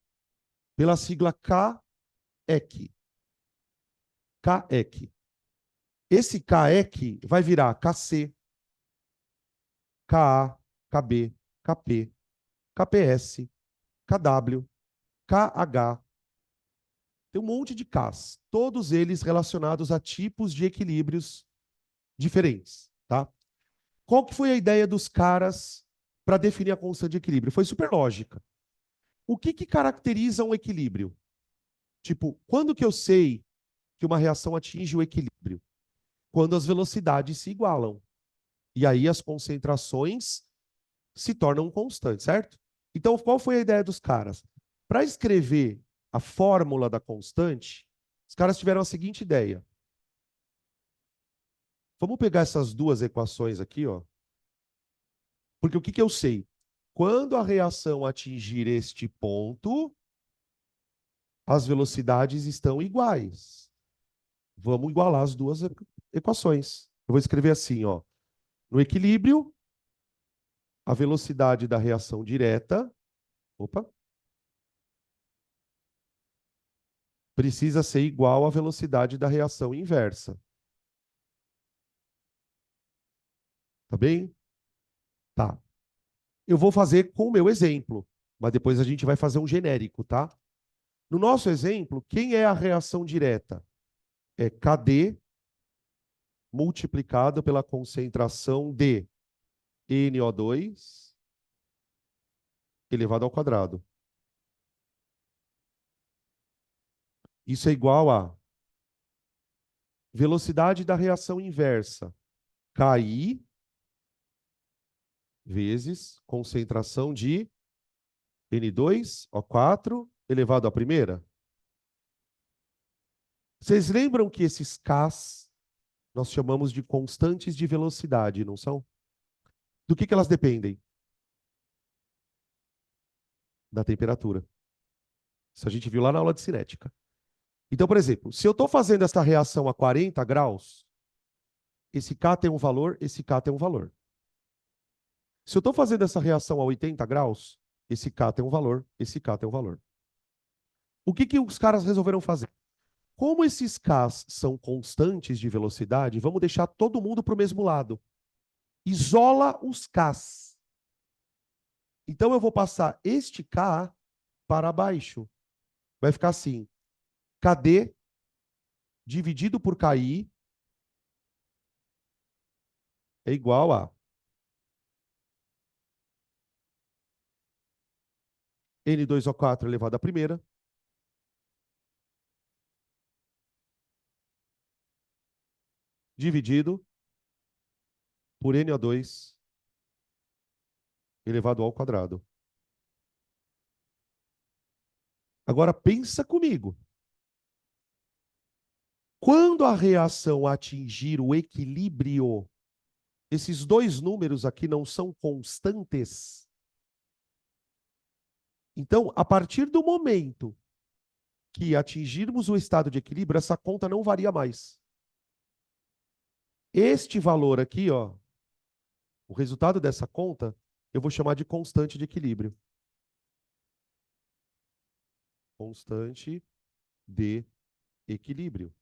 pela sigla Kec. Kec. Esse Kec vai virar Kc, Ka, Kb, Kp, Kps, Kw, KH. Tem um monte de Ks, todos eles relacionados a tipos de equilíbrios diferentes, tá? qual que foi a ideia dos caras para definir a constante de equilíbrio? Foi super lógica. O que que caracteriza um equilíbrio? Tipo, quando que eu sei que uma reação atinge o equilíbrio? Quando as velocidades se igualam. E aí as concentrações se tornam constantes, certo? Então, qual foi a ideia dos caras? Para escrever a fórmula da constante, os caras tiveram a seguinte ideia. Vamos pegar essas duas equações aqui, ó. Porque o que que eu sei? Quando a reação atingir este ponto, as velocidades estão iguais. Vamos igualar as duas equações. Eu vou escrever assim, ó. No equilíbrio, a velocidade da reação direta, opa, precisa ser igual à velocidade da reação inversa. Tá bem? Tá. Eu vou fazer com o meu exemplo, mas depois a gente vai fazer um genérico, tá? No nosso exemplo, quem é a reação direta? É Kd multiplicado pela concentração de NO2 elevado ao quadrado. Isso é igual a velocidade da reação inversa, KI vezes concentração de N2O4 elevado à primeira. Vocês lembram que esses Ks nós chamamos de constantes de velocidade, não são? Do que elas dependem? Da temperatura. Isso a gente viu lá na aula de cinética. Então, por exemplo, se eu estou fazendo essa reação a 40 graus, esse K tem um valor, esse K tem um valor. Se eu estou fazendo essa reação a 80 graus, esse K tem um valor, esse K tem um valor. O que que os caras resolveram fazer? Como esses Ks são constantes de velocidade, vamos deixar todo mundo para o mesmo lado. Isola os Ks. Então eu vou passar este K para baixo. Vai ficar assim: Kd dividido por Ki é igual a N2O4 elevado à primeira dividido por NO2 elevado ao quadrado. Agora pensa comigo. Quando a reação atingir o equilíbrio, esses dois números aqui não são constantes. Então, a partir do momento que atingirmos o estado de equilíbrio, essa conta não varia mais. Este valor aqui, ó, o resultado dessa conta, eu vou chamar de constante de equilíbrio. Constante de equilíbrio.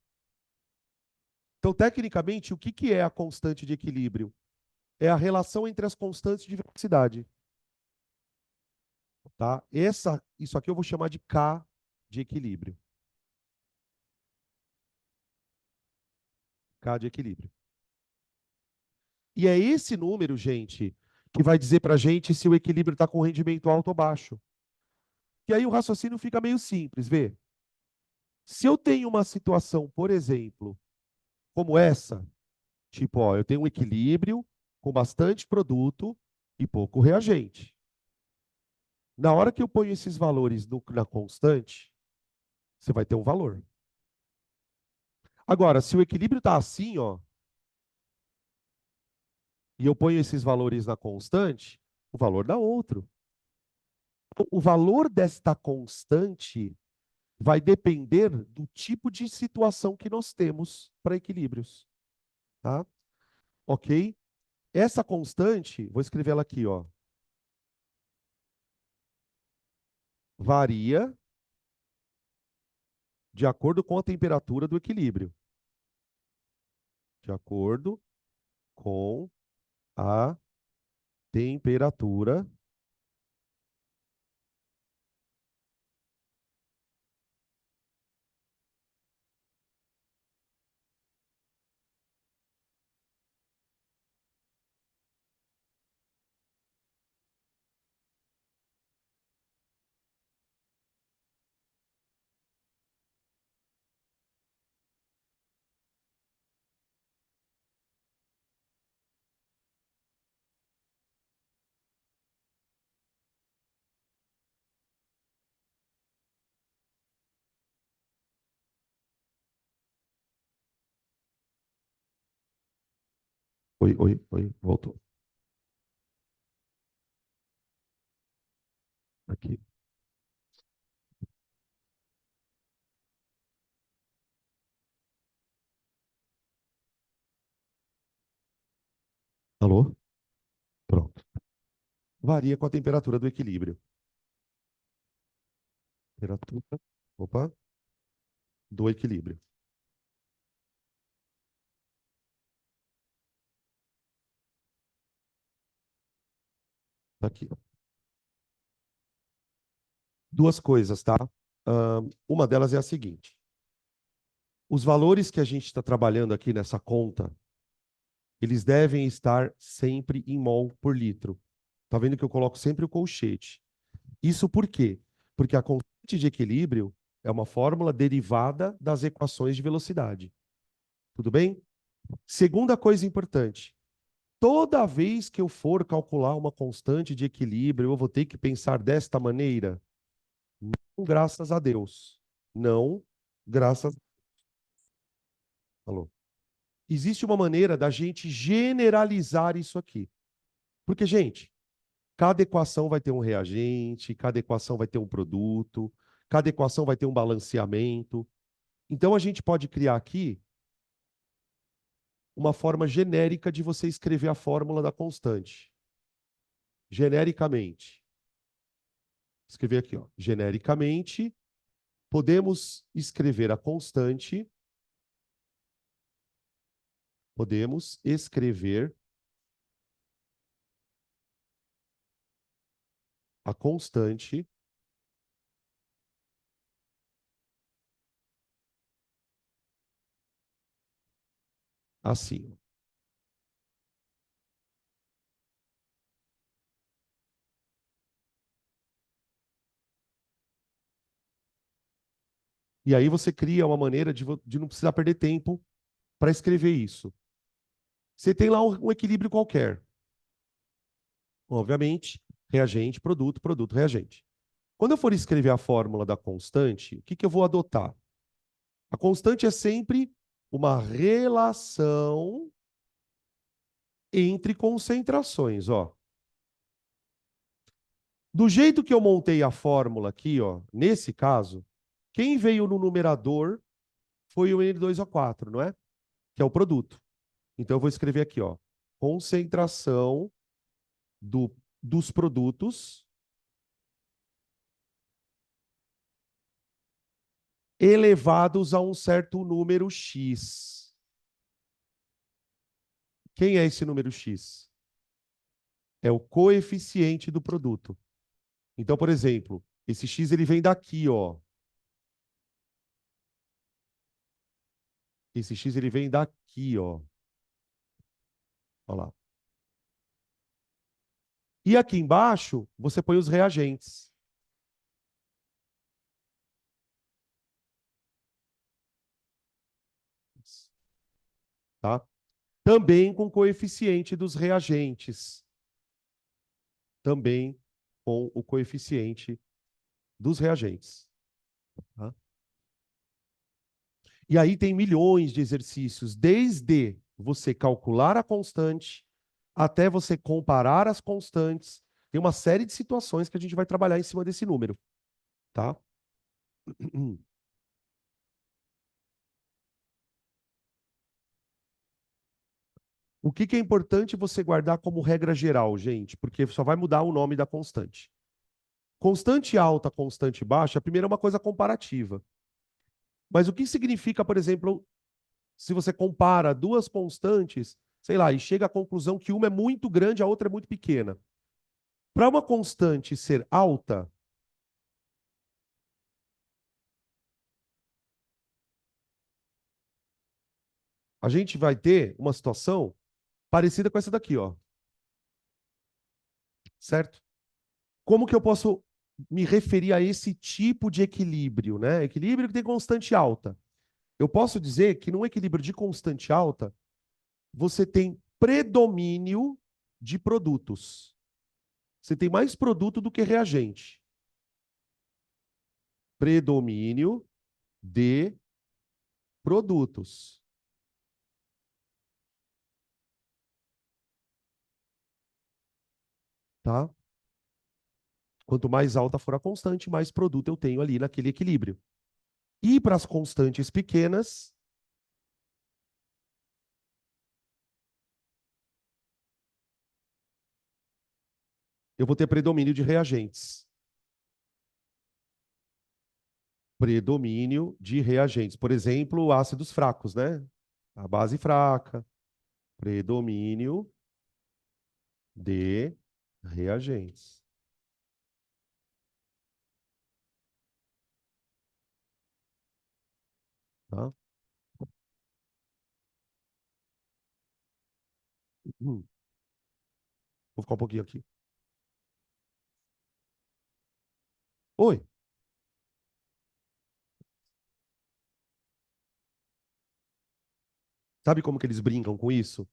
Então, tecnicamente, o que que é a constante de equilíbrio? É a relação entre as constantes de velocidade. Tá? Isso aqui eu vou chamar de K de equilíbrio. K de equilíbrio. E é esse número, gente, que vai dizer para a gente se o equilíbrio está com rendimento alto ou baixo. E aí o raciocínio fica meio simples, vê? Se eu tenho uma situação, por exemplo, como essa, tipo, ó, eu tenho um equilíbrio com bastante produto e pouco reagente. Na hora que eu ponho esses valores na constante, você vai ter um valor. Agora, se o equilíbrio está assim, ó, e eu ponho esses valores na constante, o valor dá outro. O valor desta constante vai depender do tipo de situação que nós temos para equilíbrios, tá? Ok? Essa constante, vou escrever ela aqui, ó, varia de acordo com a temperatura do equilíbrio. De acordo com a temperatura Oi, oi, oi, voltou. Aqui. Alô? Pronto. Varia com a temperatura do equilíbrio. Temperatura, opa, do equilíbrio. Tá aqui. Duas coisas, tá? Uma delas é a seguinte: os valores que a gente está trabalhando aqui nessa conta, eles devem estar sempre em mol por litro. Tá vendo que eu coloco sempre o colchete? Isso por quê? Porque a constante de equilíbrio é uma fórmula derivada das equações de velocidade. Tudo bem? Segunda coisa importante: toda vez que eu for calcular uma constante de equilíbrio, eu vou ter que pensar desta maneira? Não, graças a Deus. Não, graças. Alô. Existe uma maneira da gente generalizar isso aqui. Porque, gente, cada equação vai ter um reagente, cada equação vai ter um produto, cada equação vai ter um balanceamento. Então, a gente pode criar aqui uma forma genérica de você escrever a fórmula da constante. Genericamente. Escrever aqui, ó. Genericamente, podemos escrever a constante. Podemos escrever a constante assim. E aí você cria uma maneira de não precisar perder tempo para escrever isso. Você tem lá um equilíbrio qualquer. Obviamente, reagente, produto, produto, reagente. Quando eu for escrever a fórmula da constante, o que que eu vou adotar? A constante é sempre uma relação entre concentrações, ó. Do jeito que eu montei a fórmula aqui, ó, nesse caso, quem veio no numerador foi o N2O4, não é? Que é o produto. Então eu vou escrever aqui, ó, concentração dos produtos elevados a um certo número X. Quem é esse número X? É o coeficiente do produto. Então, por exemplo, esse X ele vem daqui, ó. Esse X ele vem daqui, ó. Olha lá. E aqui embaixo, você põe os reagentes. Tá? Também com coeficiente dos reagentes. Também com o coeficiente dos reagentes. Tá? E aí tem milhões de exercícios, desde você calcular a constante até você comparar as constantes. Tem uma série de situações que a gente vai trabalhar em cima desse número, tá? O que que é importante você guardar como regra geral, gente? Porque só vai mudar o nome da constante. Constante alta, constante baixa, primeiro é uma coisa comparativa. Mas o que significa, por exemplo, se você compara duas constantes, sei lá, e chega à conclusão que uma é muito grande, a outra é muito pequena? Para uma constante ser alta, a gente vai ter uma situação parecida com essa daqui, ó. Certo? Como que eu posso me referir a esse tipo de equilíbrio, né? Equilíbrio que tem constante alta. Eu posso dizer que num equilíbrio de constante alta, você tem predomínio de produtos. Você tem mais produto do que reagente. Predomínio de produtos. tá? Quanto mais alta for a constante, mais produto eu tenho ali naquele equilíbrio. E para as constantes pequenas, eu vou ter predomínio de reagentes. Predomínio de reagentes. Por exemplo, ácidos fracos, né? A base fraca. Predomínio de reagentes. Tá? Hum. Vou ficar um pouquinho aqui. Oi. Sabe como que eles brincam com isso?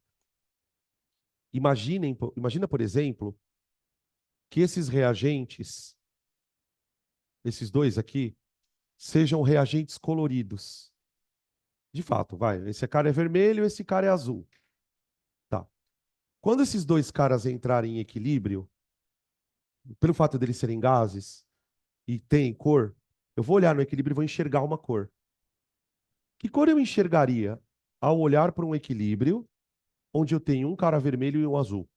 Imagina, por exemplo, que esses reagentes, esses dois aqui, sejam reagentes coloridos. De fato, vai. Esse cara é vermelho, esse cara é azul. Tá. Quando esses dois caras entrarem em equilíbrio, pelo fato deles serem gases e têm cor, eu vou olhar no equilíbrio e vou enxergar uma cor. Que cor eu enxergaria ao olhar para um equilíbrio onde eu tenho um cara vermelho e um azul?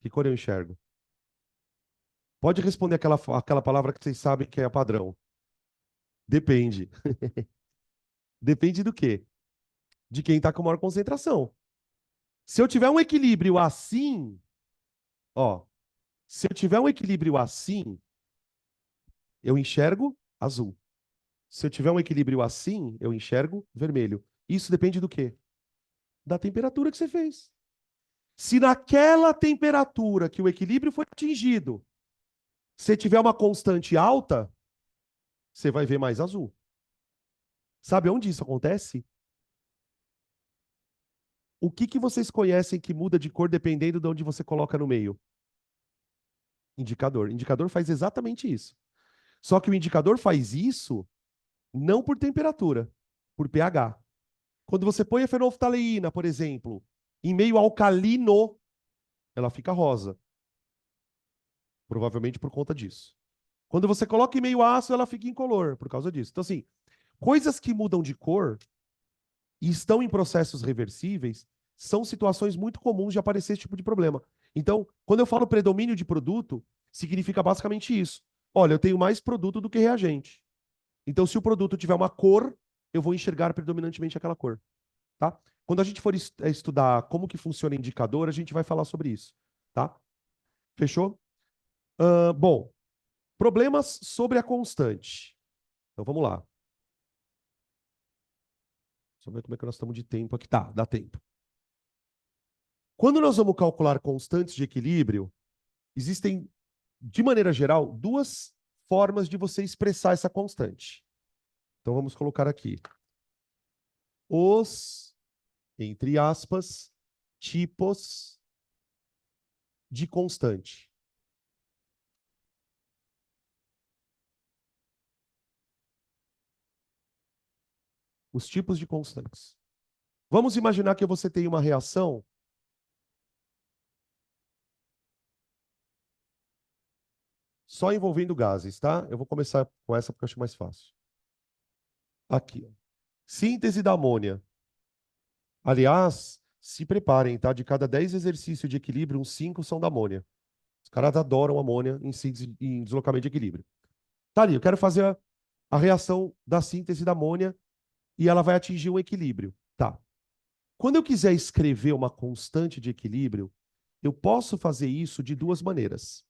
Que cor eu enxergo? Pode responder aquela palavra que vocês sabem que é padrão. Depende. Depende do quê? De quem está com maior concentração. Se eu tiver um equilíbrio assim, ó, se eu tiver um equilíbrio assim, eu enxergo azul. Se eu tiver um equilíbrio assim, eu enxergo vermelho. Isso depende do quê? Da temperatura que você fez. Se naquela temperatura que o equilíbrio foi atingido, você tiver uma constante alta, você vai ver mais azul. Sabe onde isso acontece? O que que vocês conhecem que muda de cor dependendo de onde você coloca no meio? Indicador. Indicador faz exatamente isso. Só que o indicador faz isso não por temperatura, por pH. Quando você põe a fenolftaleína, por exemplo, em meio alcalino, ela fica rosa. Provavelmente por conta disso. Quando você coloca em meio ácido, ela fica incolor, por causa disso. Então, assim, coisas que mudam de cor e estão em processos reversíveis são situações muito comuns de aparecer esse tipo de problema. Então, quando eu falo predomínio de produto, significa basicamente isso. Olha, eu tenho mais produto do que reagente. Então, se o produto tiver uma cor, eu vou enxergar predominantemente aquela cor, tá? Quando a gente for estudar como que funciona indicador, a gente vai falar sobre isso, tá? Fechou? Bom, problemas sobre a constante. Então, vamos lá. Deixa eu ver como é que nós estamos de tempo aqui. Tá, dá tempo. Quando nós vamos calcular constantes de equilíbrio, existem, de maneira geral, duas formas de você expressar essa constante. Então vamos colocar aqui os, entre aspas, tipos de constante. Os tipos de constantes. Vamos imaginar que você tem uma reação só envolvendo gases, tá? Eu vou começar com essa porque eu acho mais fácil. Aqui, ó. Síntese da amônia. Aliás, se preparem, tá? De cada 10 exercícios de equilíbrio, uns 5 são da amônia. Os caras adoram amônia em síntese, em deslocamento de equilíbrio. Tá ali, eu quero fazer a reação da síntese da amônia e ela vai atingir um equilíbrio. Tá. Quando eu quiser escrever uma constante de equilíbrio, eu posso fazer isso de duas maneiras.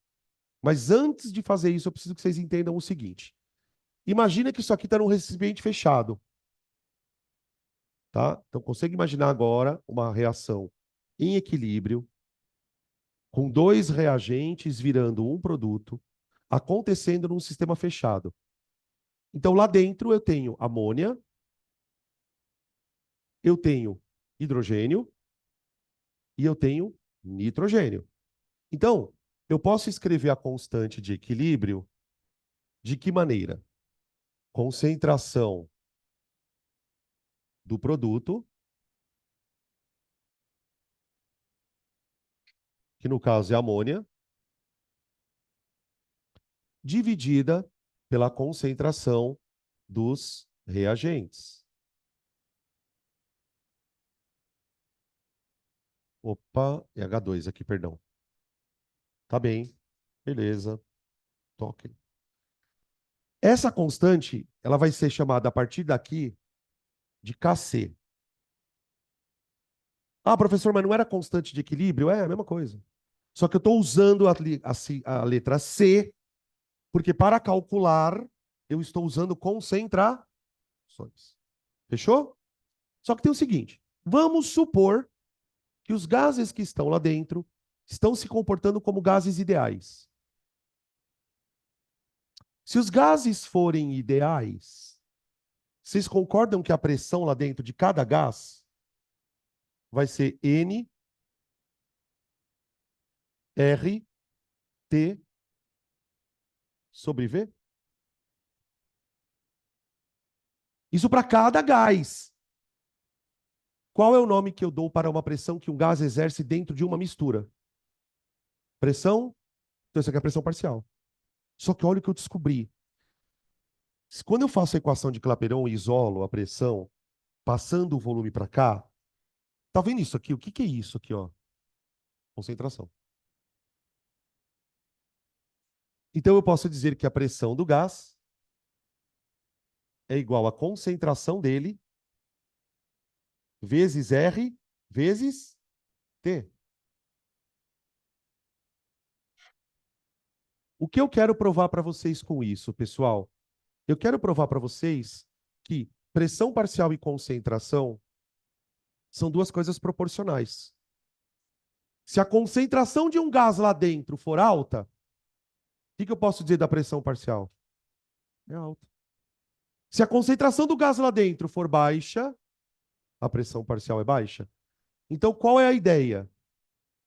Mas antes de fazer isso, eu preciso que vocês entendam o seguinte. Imagina que isso aqui está num recipiente fechado. Tá? Então, consegue imaginar agora uma reação em equilíbrio, com dois reagentes virando um produto, acontecendo num sistema fechado. Então, lá dentro eu tenho amônia, eu tenho hidrogênio e eu tenho nitrogênio. Então, eu posso escrever a constante de equilíbrio de que maneira? Concentração do produto que no caso é amônia, dividida pela concentração dos reagentes. Opa, é H2 aqui, perdão. Tá bem, beleza, toque. Essa constante, ela vai ser chamada a partir daqui de Kc. Ah, professor, mas não era constante de equilíbrio? É a mesma coisa. Só que eu estou usando a letra C, porque para calcular, eu estou usando concentrações. Fechou? Só que tem o seguinte: vamos supor que os gases que estão lá dentro estão se comportando como gases ideais. Se os gases forem ideais, vocês concordam que a pressão lá dentro de cada gás vai ser N, R, T sobre V? Isso para cada gás. Qual é o nome que eu dou para uma pressão que um gás exerce dentro de uma mistura? Pressão? Então, isso aqui é pressão parcial. Só que olha o que eu descobri. Quando eu faço a equação de Clapeyron e isolo a pressão, passando o volume para cá, tá vendo isso aqui? O que que é isso aqui, ó? Concentração. Então eu posso dizer que a pressão do gás é igual à concentração dele vezes R vezes T. O que eu quero provar para vocês com isso, pessoal? Eu quero provar para vocês que pressão parcial e concentração são duas coisas proporcionais. Se a concentração de um gás lá dentro for alta, o que eu posso dizer da pressão parcial? É alta. Se a concentração do gás lá dentro for baixa, a pressão parcial é baixa. Então, qual é a ideia?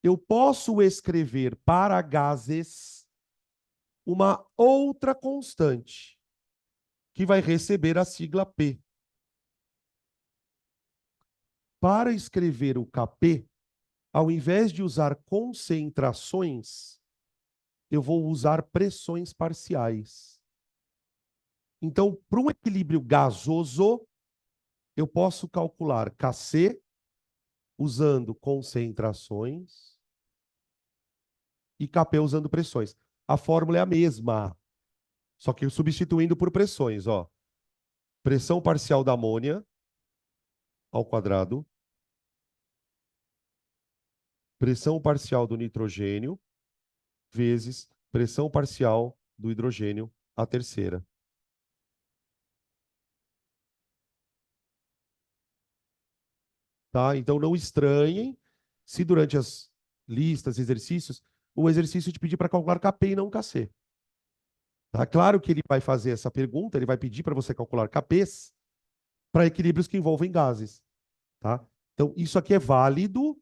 Eu posso escrever para gases uma outra constante, que vai receber a sigla P. Para escrever o Kp, ao invés de usar concentrações, eu vou usar pressões parciais. Então, para um equilíbrio gasoso, eu posso calcular Kc usando concentrações e Kp usando pressões. A fórmula é a mesma, só que substituindo por pressões, ó. Pressão parcial da amônia ao quadrado, pressão parcial do nitrogênio vezes pressão parcial do hidrogênio à terceira. Tá? Então não estranhem se durante as listas, exercícios, o exercício te pedir para calcular Kp e não Kc. Tá? Claro que ele vai fazer essa pergunta, ele vai pedir para você calcular Kps para equilíbrios que envolvem gases. Tá? Então, isso aqui é válido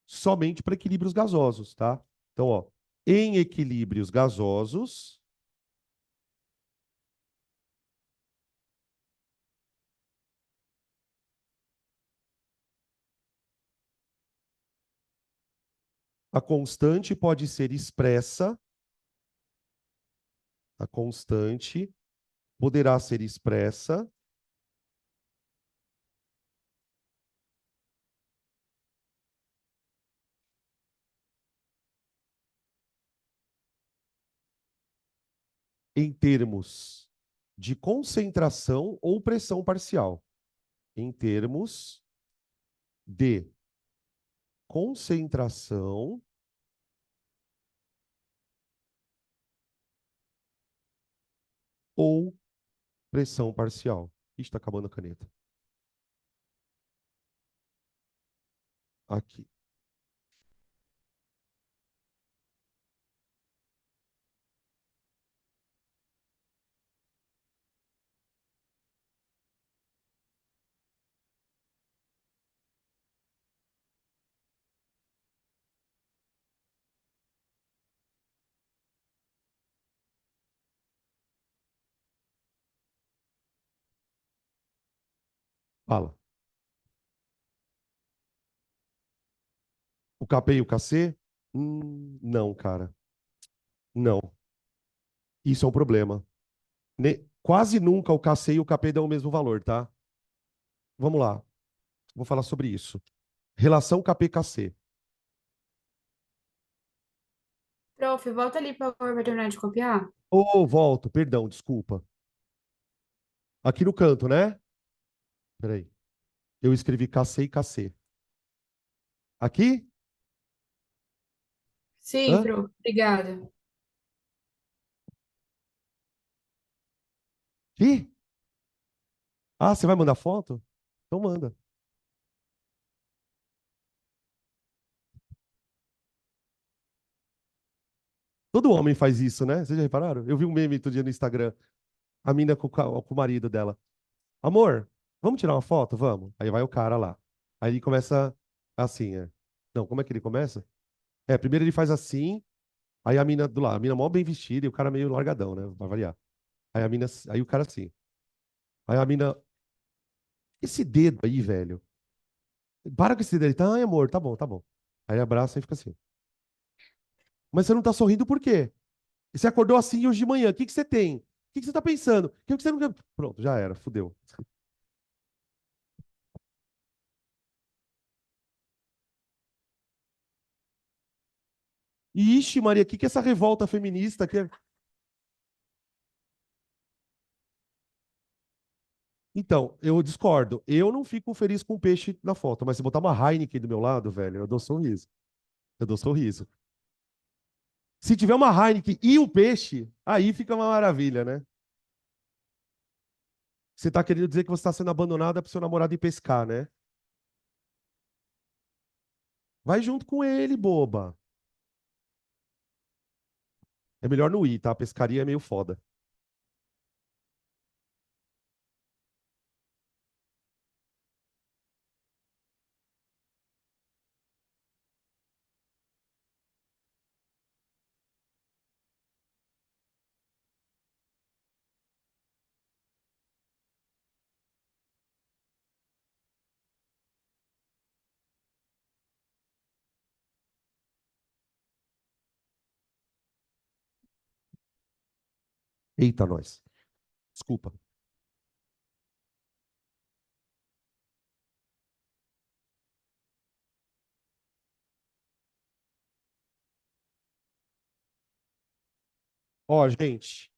somente para equilíbrios gasosos. Tá? Então, ó, em equilíbrios gasosos, a constante pode ser expressa, a constante poderá ser expressa em termos de concentração ou pressão parcial. Em termos de concentração ou pressão parcial. Ixi, está acabando a caneta. Aqui. Fala. O Kp e o Kc? Não, cara. Não. Isso é um problema. Quase nunca o KC e o KP dão o mesmo valor, tá? Vamos lá. Vou falar sobre isso. Relação KP-KC. Prof, volta ali, por favor, pra terminar de copiar. Volto, perdão, desculpa. Aqui no canto, né? Peraí. Eu escrevi KC e KC. Aqui? Sim, Hã? prof, obrigada. Aqui? Ah, você vai mandar foto? Então manda. Todo homem faz isso, né? Vocês já repararam? Eu vi um meme outro dia no Instagram. A mina com o marido dela. Amor, vamos tirar uma foto? Vamos. Aí vai o cara lá. Aí ele começa assim, é. Não, como é que ele começa? Primeiro ele faz assim, aí a mina do lado, a mina mó bem vestida e o cara meio largadão, né? Vai variar. Aí o cara assim. Aí a mina, esse dedo aí, velho. Para com esse dedo aí. Tá, ai, amor, tá bom, tá bom. Aí abraça e fica assim. Mas você não tá sorrindo por quê? Você acordou assim hoje de manhã. O que que você tem? O que que você tá pensando? O que que você não quer? Pronto, já era, fudeu. Ixi, Maria, o que que é essa revolta feminista que é? Então, eu discordo. Eu não fico feliz com o peixe na foto, mas se botar uma Heineken do meu lado, velho, eu dou sorriso. Eu dou sorriso. Se tiver uma Heineken e o peixe, aí fica uma maravilha, né? Você tá querendo dizer que você está sendo abandonada pro seu namorado ir pescar, né? Vai junto com ele, boba. É melhor não ir, tá? A pescaria é meio foda. Eita, nós. Desculpa. Ó, gente.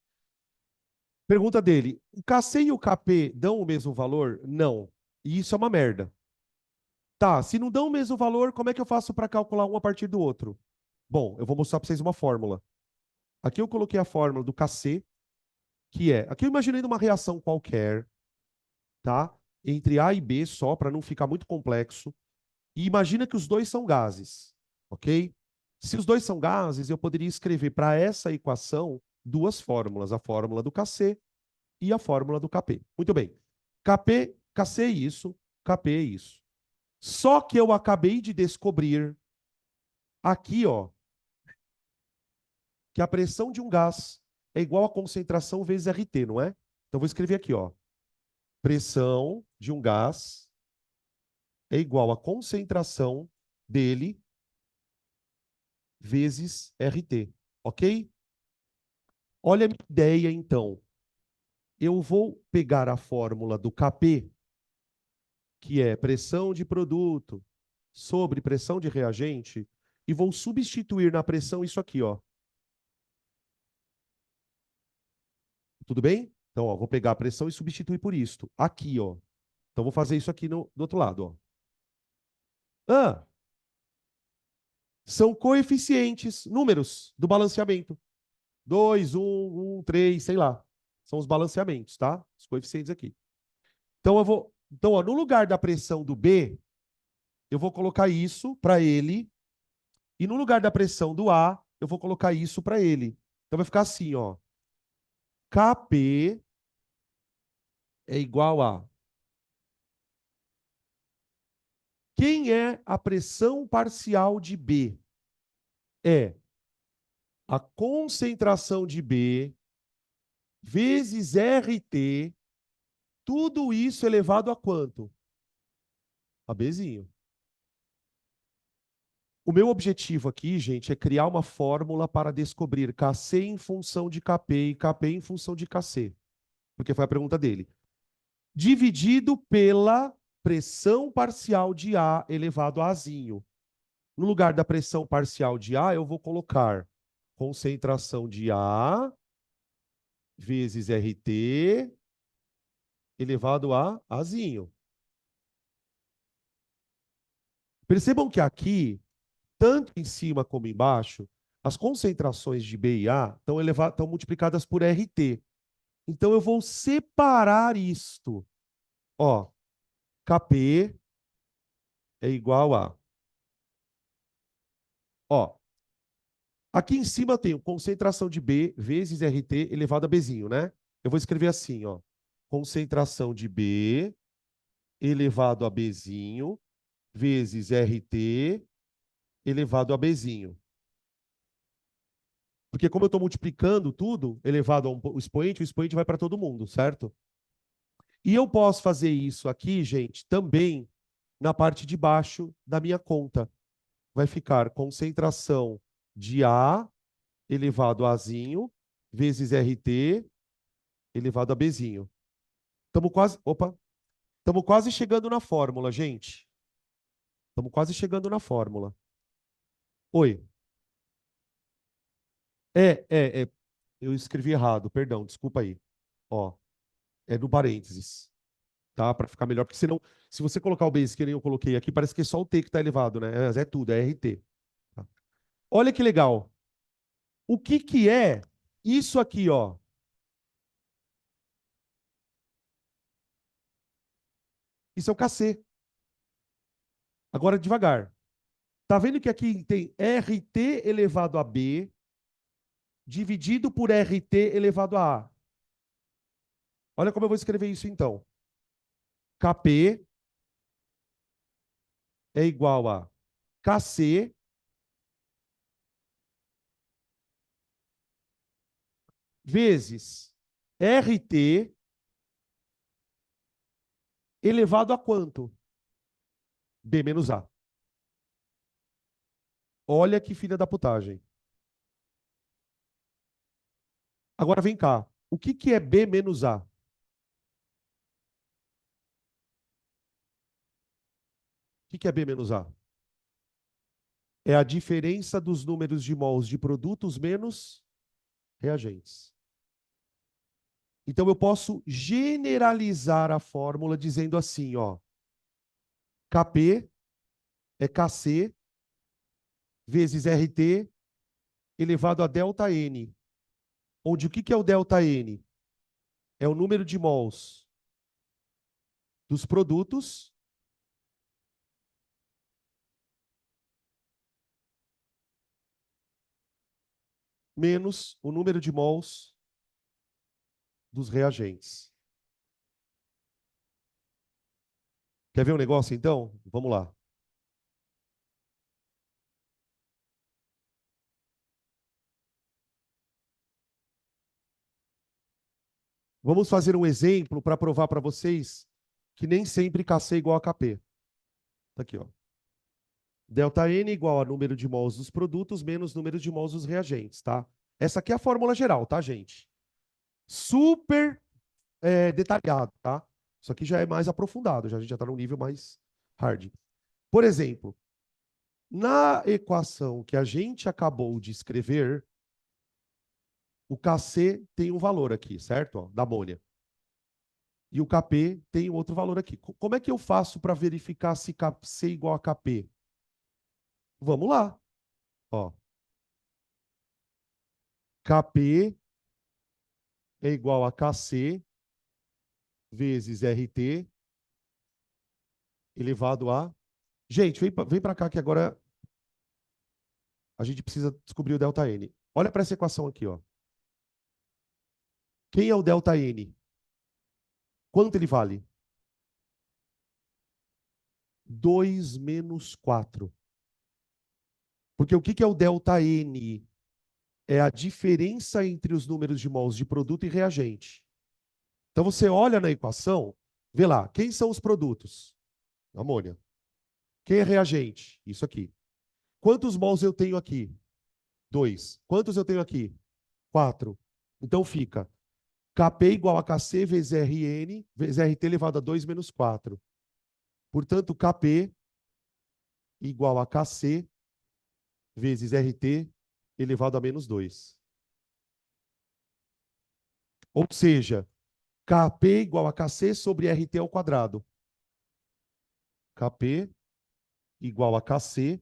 Pergunta dele: o KC e o KP dão o mesmo valor? Não. E isso é uma merda. Tá, se não dão o mesmo valor, como é que eu faço para calcular um a partir do outro? Bom, eu vou mostrar para vocês uma fórmula. Aqui eu coloquei a fórmula do KC, que é. Aqui eu imaginei uma reação qualquer, tá? Entre A e B só, para não ficar muito complexo. E imagina que os dois são gases, ok? Se os dois são gases, eu poderia escrever para essa equação duas fórmulas: a fórmula do KC e a fórmula do KP. Muito bem. KC é isso, KP é isso. Só que eu acabei de descobrir aqui, ó, que a pressão de um gás é igual a concentração vezes RT, não é? Então vou escrever aqui, ó. Pressão de um gás é igual a concentração dele vezes RT, ok? Olha a minha ideia, então. Eu vou pegar a fórmula do KP, que é pressão de produto sobre pressão de reagente, e vou substituir na pressão isso aqui, ó. Tudo bem? Então, ó, vou pegar a pressão e substituir por isto. Aqui, ó. Então, vou fazer isso aqui do outro lado, ó. Ah, são coeficientes, números do balanceamento. 2, 1, 3, sei lá. São os balanceamentos, tá? Os coeficientes aqui. Então, Então, ó, no lugar da pressão do B, eu vou colocar isso para ele. E no lugar da pressão do A, eu vou colocar isso para ele. Então, vai ficar assim, ó. KP é igual a. Quem é a pressão parcial de B? É a concentração de B vezes RT, tudo isso elevado a quanto? A Bzinho. O meu objetivo aqui, gente, é criar uma fórmula para descobrir Kc em função de Kp e Kp em função de Kc. Porque foi a pergunta dele. Dividido pela pressão parcial de A elevado a Azinho. No lugar da pressão parcial de A, eu vou colocar concentração de A vezes RT elevado a Azinho. Percebam que aqui, tanto em cima como embaixo, as concentrações de B e A estão multiplicadas por RT. Então, eu vou separar isto. Ó, Kp é igual a... Ó, aqui em cima eu tenho concentração de B vezes RT elevado a Bzinho, né? Eu vou escrever assim, ó. Concentração de B elevado a Bzinho vezes RT elevado a Bzinho. Porque como eu estou multiplicando tudo, elevado a o expoente vai para todo mundo, certo? E eu posso fazer isso aqui, gente, também na parte de baixo da minha conta. Vai ficar concentração de A elevado a Azinho vezes RT elevado a Bzinho. Estamos quase chegando na fórmula, gente. Estamos quase chegando na fórmula. Oi. É. Eu escrevi errado, perdão, desculpa aí. Ó, é no parênteses, tá? Para ficar melhor, porque senão, se você colocar o base que nem eu coloquei aqui, parece que é só o T que está elevado, né? Mas é tudo, é RT. Tá? Olha que legal. O que que é isso aqui, ó? Isso é o Kc. Agora devagar. Tá vendo que aqui tem RT elevado a B dividido por RT elevado a A. Olha como eu vou escrever isso então. Kp é igual a Kc vezes RT elevado a quanto? B menos A. Olha que filha da putagem. Agora vem cá. O que que é B menos A? O que que é B menos A? É a diferença dos números de mols de produtos menos reagentes. Então eu posso generalizar a fórmula dizendo assim, ó. Kp é Kc vezes RT elevado a delta N. Onde o que que é o delta N? É o número de mols dos produtos menos o número de mols dos reagentes. Quer ver um negócio, então? Vamos lá. Vamos fazer um exemplo para provar para vocês que nem sempre Kc é igual a Kp. Tá aqui, ó. Delta N igual a número de mols dos produtos menos número de mols dos reagentes, tá? Essa aqui é a fórmula geral, tá, gente? Super detalhado, tá? Isso aqui já é mais aprofundado, a gente já está num nível mais hard. Por exemplo, na equação que a gente acabou de escrever, o Kc tem um valor aqui, certo? Ó, da amônia. E o Kp tem outro valor aqui. Como é que eu faço para verificar se Kc é igual a Kp? Vamos lá. Ó. Kp é igual a Kc vezes RT elevado a... Gente, vem para cá que agora a gente precisa descobrir o delta N. Olha para essa equação aqui, ó. Quem é o delta N? Quanto ele vale? 2 menos 4. Porque o que que é o delta N? É a diferença entre os números de mols de produto e reagente. Então você olha na equação, vê lá, quem são os produtos? Amônia. Quem é reagente? Isso aqui. Quantos mols eu tenho aqui? 2. Quantos eu tenho aqui? 4. Então fica Kp igual a Kc vezes Rn vezes Rt elevado a 2 menos 4. Portanto, Kp igual a Kc vezes Rt elevado a menos 2. Ou seja, Kp igual a Kc sobre Rt ao quadrado. Kp igual a Kc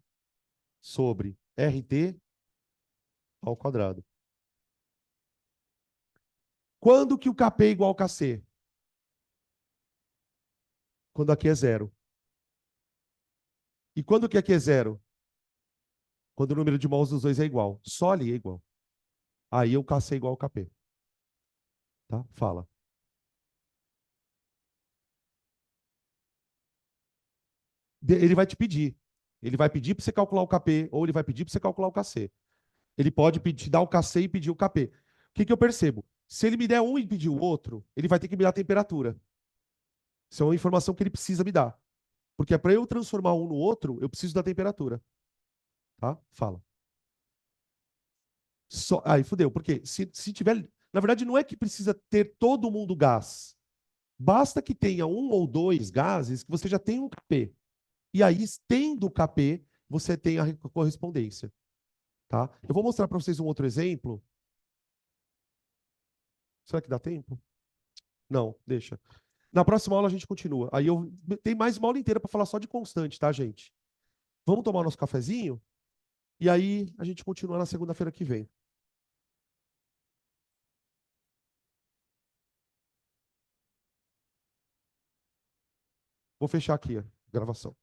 sobre Rt ao quadrado. Quando que o Kp é igual ao Kc? Quando aqui é zero. E quando que aqui é zero? Quando o número de mols dos dois é igual. Só ali é igual. Aí o Kc é igual ao Kp. Tá? Fala. Ele vai te pedir. Ele vai pedir para você calcular o Kp, ou ele vai pedir para você calcular o Kc. Ele pode pedir, dar o Kc e pedir o Kp. O que que eu percebo? Se ele me der um e pedir o outro, ele vai ter que me dar a temperatura. Isso é uma informação que ele precisa me dar. Porque para eu transformar um no outro, eu preciso da temperatura. Tá? Fala. Aí fudeu. Porque se tiver. Na verdade, não é que precisa ter todo mundo gás. Basta que tenha um ou dois gases que você já tem um Kp. E aí, tendo o Kp, você tem a correspondência. Tá? Eu vou mostrar para vocês um outro exemplo. Será que dá tempo? Não, deixa. Na próxima aula a gente continua. Aí eu tenho mais uma aula inteira para falar só de constante, tá, gente? Vamos tomar nosso cafezinho? E aí a gente continua na segunda-feira que vem. Vou fechar aqui a gravação.